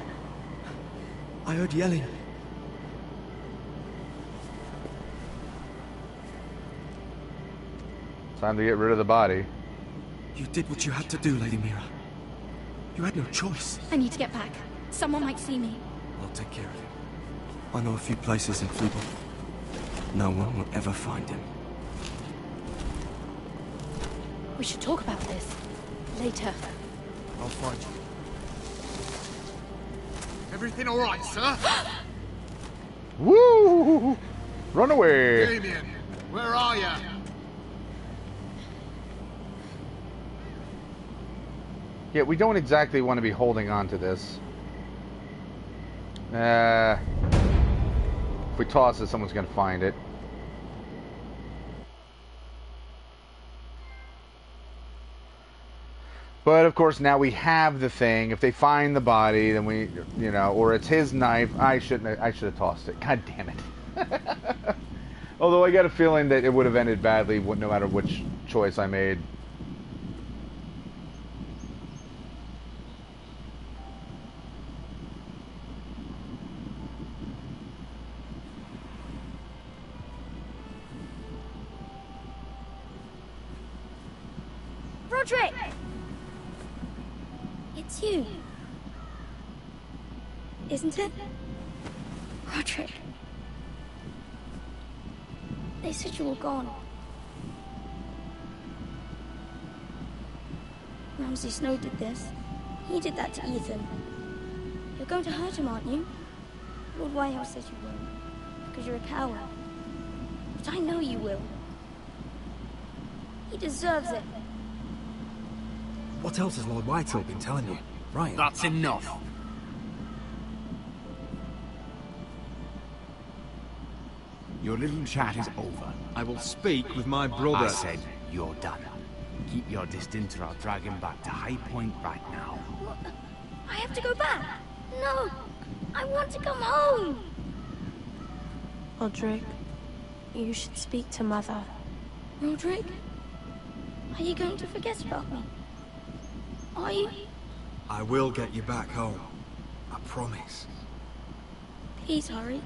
Speaker 8: I heard yelling.
Speaker 1: Time to get rid of the body.
Speaker 8: You did what you had to do, Lady Mira. You had no choice.
Speaker 6: I need to get back. Someone might see me.
Speaker 8: I'll take care of him. I know a few places in Fleeble. No one will ever find him.
Speaker 6: We should talk about this. Later.
Speaker 8: I'll find you.
Speaker 19: Everything all right, sir?
Speaker 1: Woo! Run away!
Speaker 19: Damien, where are you?
Speaker 1: Yeah, we don't exactly want to be holding on to this. If we toss it, someone's going to find it. But of course, now we have the thing. If they find the body, then we, you know, or it's his knife. I should have tossed it. God damn it. Although I got a feeling that it would have ended badly, no matter which choice I made.
Speaker 6: Roderick! It's you. Isn't it? Roderick. They said you were gone. Ramsay Snow did this. He did that to Ethan. You're going to hurt him, aren't you? Lord Whitehouse says you won't. Because you're a coward. But I know you will. He deserves it.
Speaker 3: What else has Lord Whitehill been telling you? Right.
Speaker 19: That's enough.
Speaker 2: Your little chat is over.
Speaker 18: I will speak with my brother.
Speaker 2: I said you're done. Keep your distance or I'll drag him back to High Point right now.
Speaker 6: What? I have to go back. No, I want to come home.
Speaker 7: Roderick, you should speak to Mother.
Speaker 6: Roderick, are you going to forget about me? Are you?
Speaker 18: I will get you back home. I promise.
Speaker 6: Please hurry.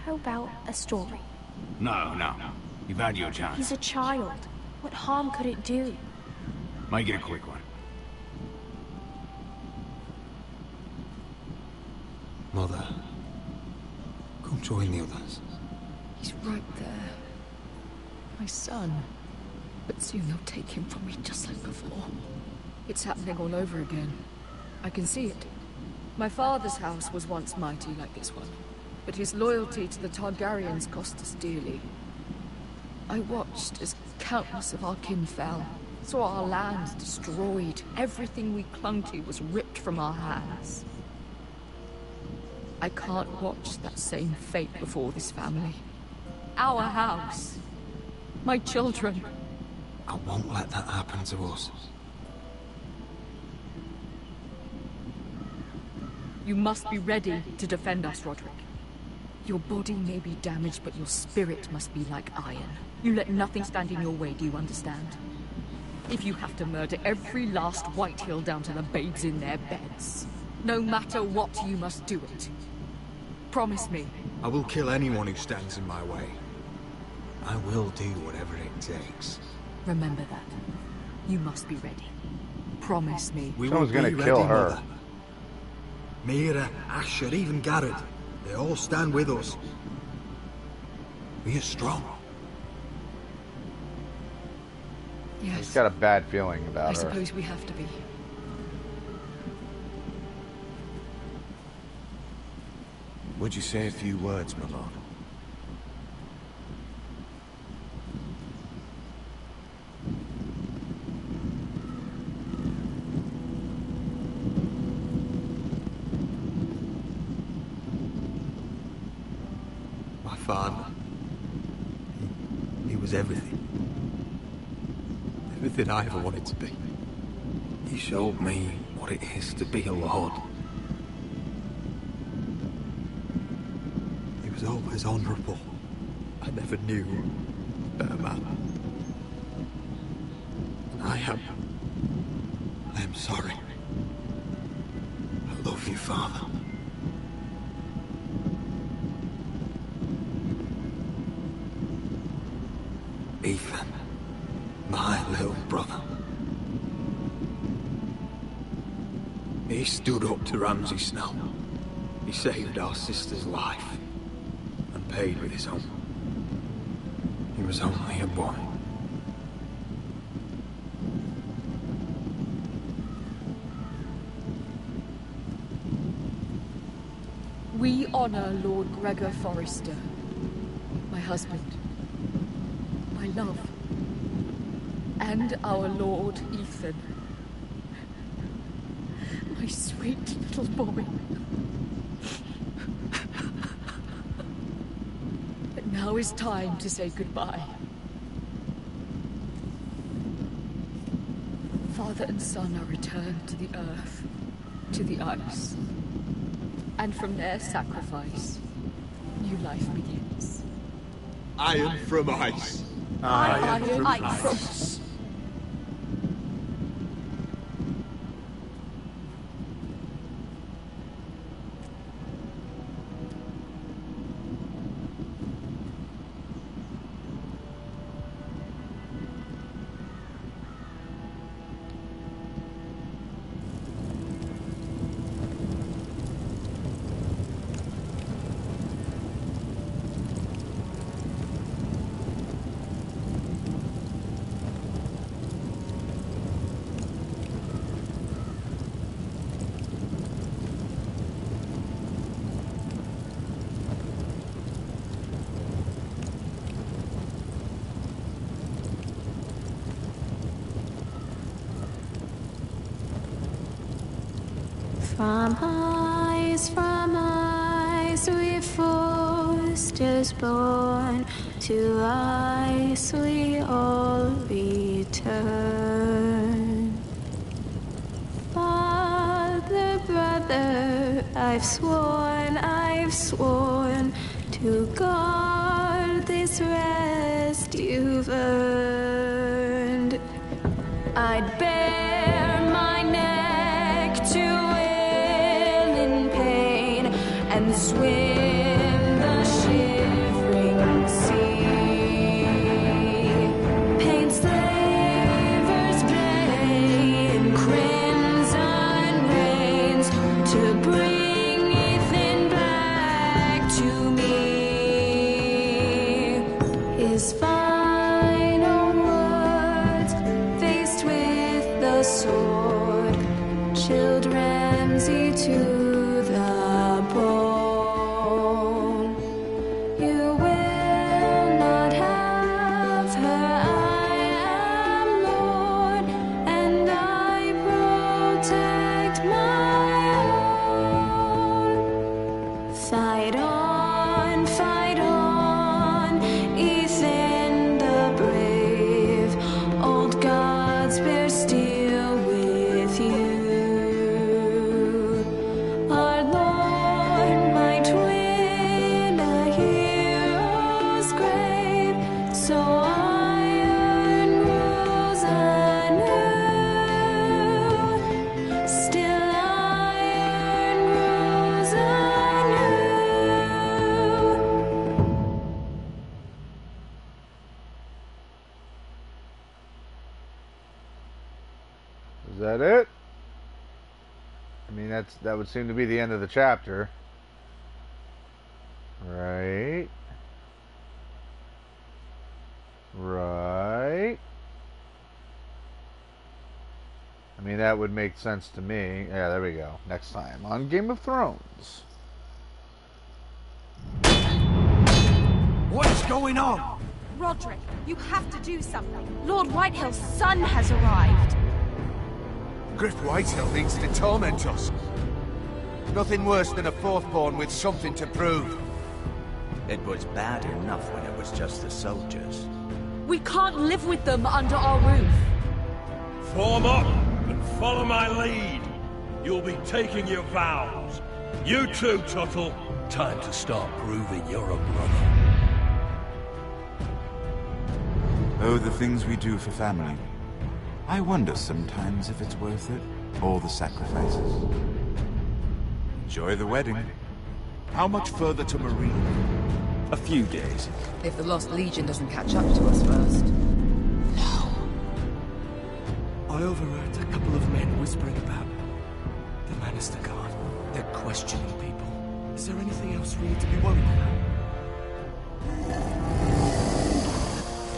Speaker 7: How about a story?
Speaker 2: No. You've had your chance.
Speaker 7: He's a child. What harm could it do?
Speaker 2: Make it a quick one.
Speaker 3: Mother, come join the others.
Speaker 5: He's right there. My son. But soon they'll take him from me just like before. It's happening all over again. I can see it. My father's house was once mighty like this one, but his loyalty to the Targaryens cost us dearly. I watched as countless of our kin fell, saw our land destroyed, everything we clung to was ripped from our hands. I can't watch that same fate before this family. Our house. My children.
Speaker 3: I won't let that happen to us.
Speaker 5: You must be ready to defend us, Roderick. Your body may be damaged, but your spirit must be like iron. You let nothing stand in your way, do you understand? If you have to murder every last Whitehill down to the babes in their beds, no matter what, you must do it. Promise me.
Speaker 18: I will kill anyone who stands in my way.
Speaker 3: I will do whatever it takes.
Speaker 5: Remember that. You must be ready. Promise me.
Speaker 1: Someone's gonna kill her.
Speaker 18: Mother. Mira, Asher, even Garrett. They all stand with us. We are strong.
Speaker 20: Yes.
Speaker 1: He's got a bad feeling about
Speaker 20: I
Speaker 1: her.
Speaker 20: suppose we have to be.
Speaker 3: Would you say a few words, my lord?
Speaker 8: My father. He was everything. Everything I ever wanted to be. He showed me what it is to be a lord. He was always honourable. I never knew a better man. And I am sorry. I love you, Father. Ethan, my little brother. He stood up to Ramsay Snow. He saved our sister's life and paid with his own. He was only a boy.
Speaker 20: We honor Lord Gregor Forrester, my husband, my love, and our Lord Ethan, my sweet little boy. But now is time to say goodbye. Father and son are returned to the earth, to the ice. And from their sacrifice, new life begins.
Speaker 11: Iron from ice.
Speaker 20: Iron from ice.
Speaker 14: From ice we foresters born, to ice we all return. Father, brother, I've sworn to guard this rest you've earned. I'd bare my neck to and swim the shivering sea. Paint slavers play in crimson rains to bring Ethan back to me. His final words, faced with the sword, chilled Ramsay to
Speaker 1: Is that it? I mean, that would seem to be the end of the chapter. Right. Right. I mean, that would make sense to me. Yeah, there we go. Next time on Game of Thrones.
Speaker 8: What is going on?
Speaker 7: Roderick, you have to do something. Lord Whitehill's son has arrived.
Speaker 11: Griff Whitehill thinks to torment us. Nothing worse than a fourthborn with something to prove.
Speaker 12: It was bad enough when it was just the soldiers.
Speaker 20: We can't live with them under our roof.
Speaker 10: Form up and follow my lead. You'll be taking your vows. You too, Tuttle. Time to start proving you're a brother.
Speaker 22: Oh, the things we do for family. I wonder sometimes if it's worth it, all the sacrifices. Enjoy the wedding.
Speaker 11: How much further to Marine?
Speaker 9: A few days.
Speaker 5: If the Lost Legion doesn't catch up to us first.
Speaker 8: I overheard a couple of men whispering about the Lannister Guard. They're questioning people. Is there anything else we need to be worried about?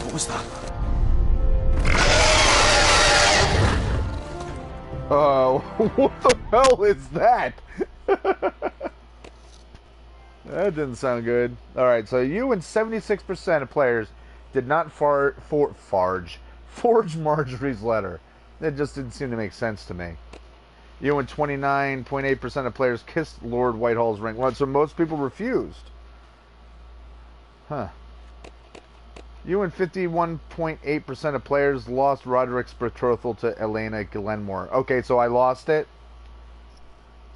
Speaker 8: What was that?
Speaker 1: Oh, what the hell is that? That didn't sound good. Alright, so you and 76% of players did not forge Marjorie's letter. That just didn't seem to make sense to me. You and 29.8% of players kissed Lord Whitehall's ring. Well, so most people refused. Huh. You and 51.8% of players lost Roderick's betrothal to Elena Glenmore. Okay, so I lost it.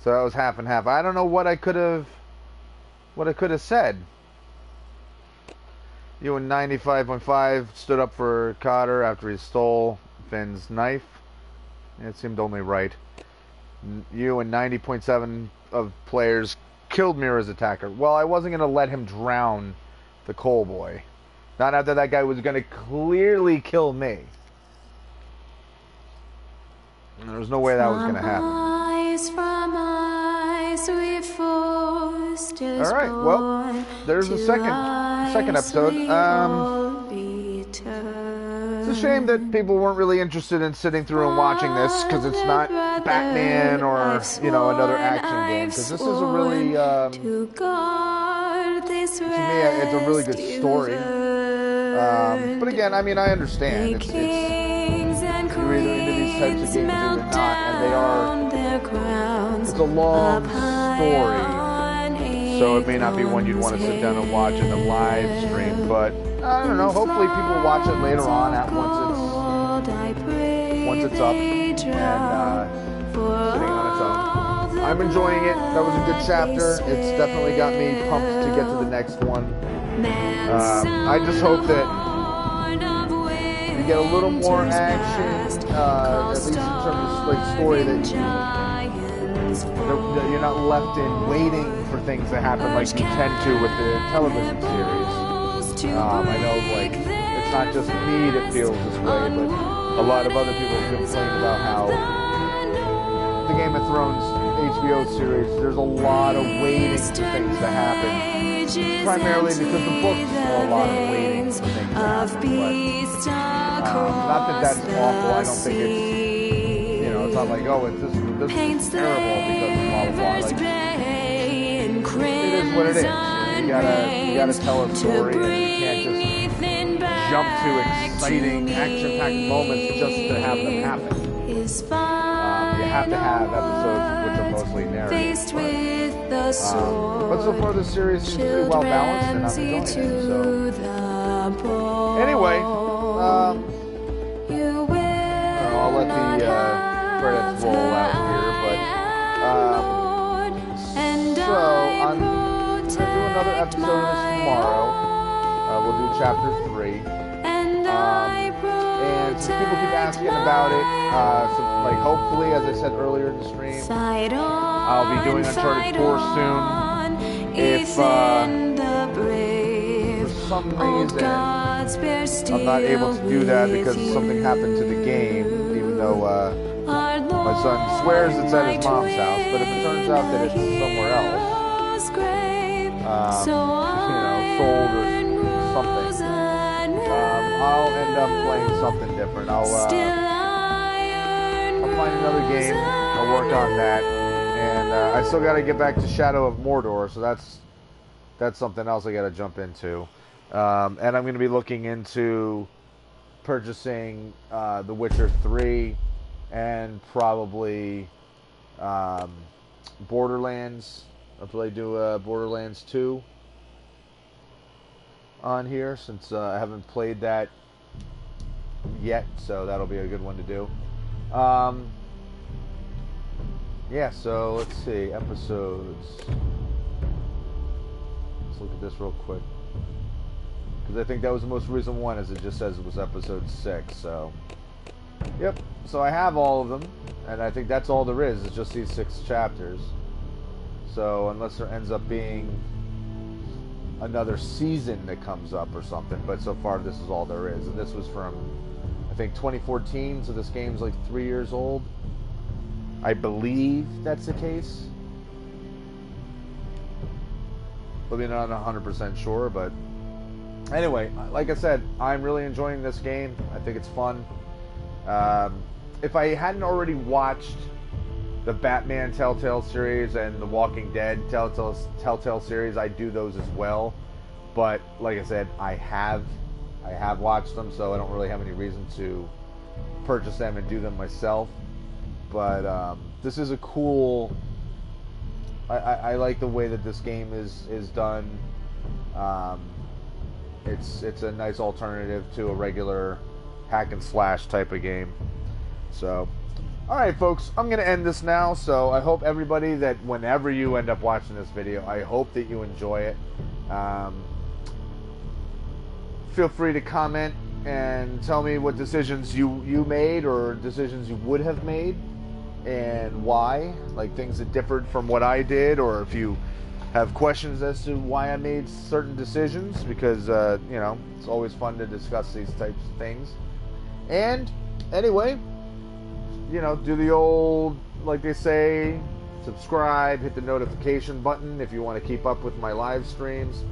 Speaker 1: So that was half and half. I don't know what I could have said. You and 95.5 stood up for Cotter after he stole Finn's knife. It seemed only right. You and 90.7 of players killed Mira's attacker. Well, I wasn't going to let him drown the coal boy. Not after that guy was going to clearly kill me. And there was no way that was going to happen. Alright, well, there's the second episode. It's a shame that people weren't really interested in sitting through and watching this, because it's not Batman or, you know, another action game. Because this is a really, to me, it's a really good story. But again, I mean, I understand. It's you're either into these types of games or you're not, and they are. It's a long story, so it may not be one you'd want to sit down and watch in a live stream. But I don't know. Hopefully, people will watch it later on once it's up and sitting on its own. I'm enjoying it. That was a good chapter. It's definitely got me pumped to get to the next one. I just hope that you get a little more action, at least in terms of like story, that you're not left in waiting for things to happen like you tend to with the television series. I know, like, it's not just me that feels this way, but a lot of other people complain about how the Game of Thrones HBO series, there's a lot of waiting for things to happen. Primarily because the books are a lot of waiting for things to happen. But, not that that's awful. I don't think it's, you know, it's not like, oh, this is terrible because of blah, blah, blah. Like, it is what it is. You gotta tell a story, and you can't just jump to exciting, action-packed moments just to have them happen. You have to have episodes which are mostly narrative. But so far this series seems pretty well balanced, and I'm enjoying it. So anyway, I'll let the credits roll out here. But so I'm gonna do another episode of this tomorrow. We'll do chapter 3. And since people keep asking about it, so, like, hopefully, as I said earlier in the stream, I'll be doing Uncharted 4 soon. If for some reason I'm not able to do that because something happened to the game, even though my son swears it's at his mom's house, but if it turns out that it's somewhere else, you know, sold or something, I'll end up playing something different. I'll find another game, I'll work on that. And I still got to get back to Shadow of Mordor, so that's something else I got to jump into. And I'm going to be looking into purchasing The Witcher 3 and probably Borderlands. I'll probably do Borderlands 2 on here, since I haven't played that yet, so that'll be a good one to do. Yeah, so let's see, episodes. Let's look at this real quick, because I think that was the most recent one, as it just says it was episode 6. So yep, so I have all of them, and I think that's all there is just these 6 chapters. So unless there ends up being another season that comes up or something, but so far this is all there is. And this was from, I think, 2014, so this game's like 3 years old. I believe that's the case. But I'm not 100% sure, but anyway, like I said, I'm really enjoying this game. I think it's fun. If I hadn't already watched the Batman Telltale series and the Walking Dead Telltale series, I do those as well. But like I said, I have watched them, so I don't really have any reason to purchase them and do them myself. But this is a cool. I like the way that this game is done. It's a nice alternative to a regular hack and slash type of game. So, alright folks, I'm going to end this now. So I hope everybody that whenever you end up watching this video, I hope that you enjoy it. Feel free to comment and tell me what decisions you made, or decisions you would have made, and why, like things that differed from what I did, or if you have questions as to why I made certain decisions, because you know, it's always fun to discuss these types of things. And anyway, you know, do the old, like they say, subscribe, hit the notification button if you want to keep up with my live streams,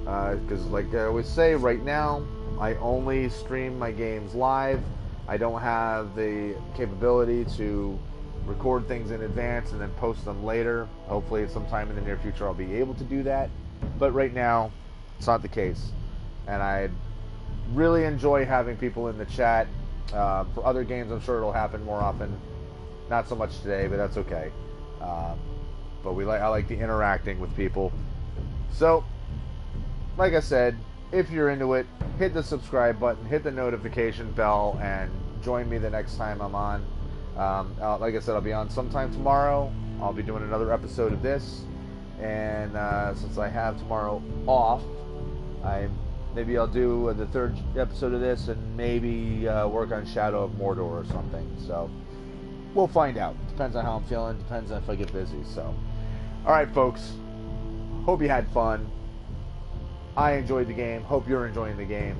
Speaker 1: because like I always say, right now I only stream my games live. I don't have the capability to record things in advance and then post them later. Hopefully at some time in the near future I'll be able to do that, but right now it's not the case. And I really enjoy having people in the chat. For other games I'm sure it'll happen more often, not so much today, but that's okay. But I like the interacting with people. So like I said, if you're into it, hit the subscribe button, hit the notification bell, and join me the next time I'm on. Like I said, I'll be on sometime tomorrow. I'll be doing another episode of this, and since I have tomorrow off, maybe I'll do the 3rd episode of this, and maybe work on Shadow of Mordor or something. So we'll find out. Depends on how I'm feeling. Depends on if I get busy. So, all right, folks. Hope you had fun. I enjoyed the game. Hope you're enjoying the game.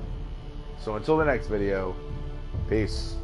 Speaker 1: So until the next video, peace.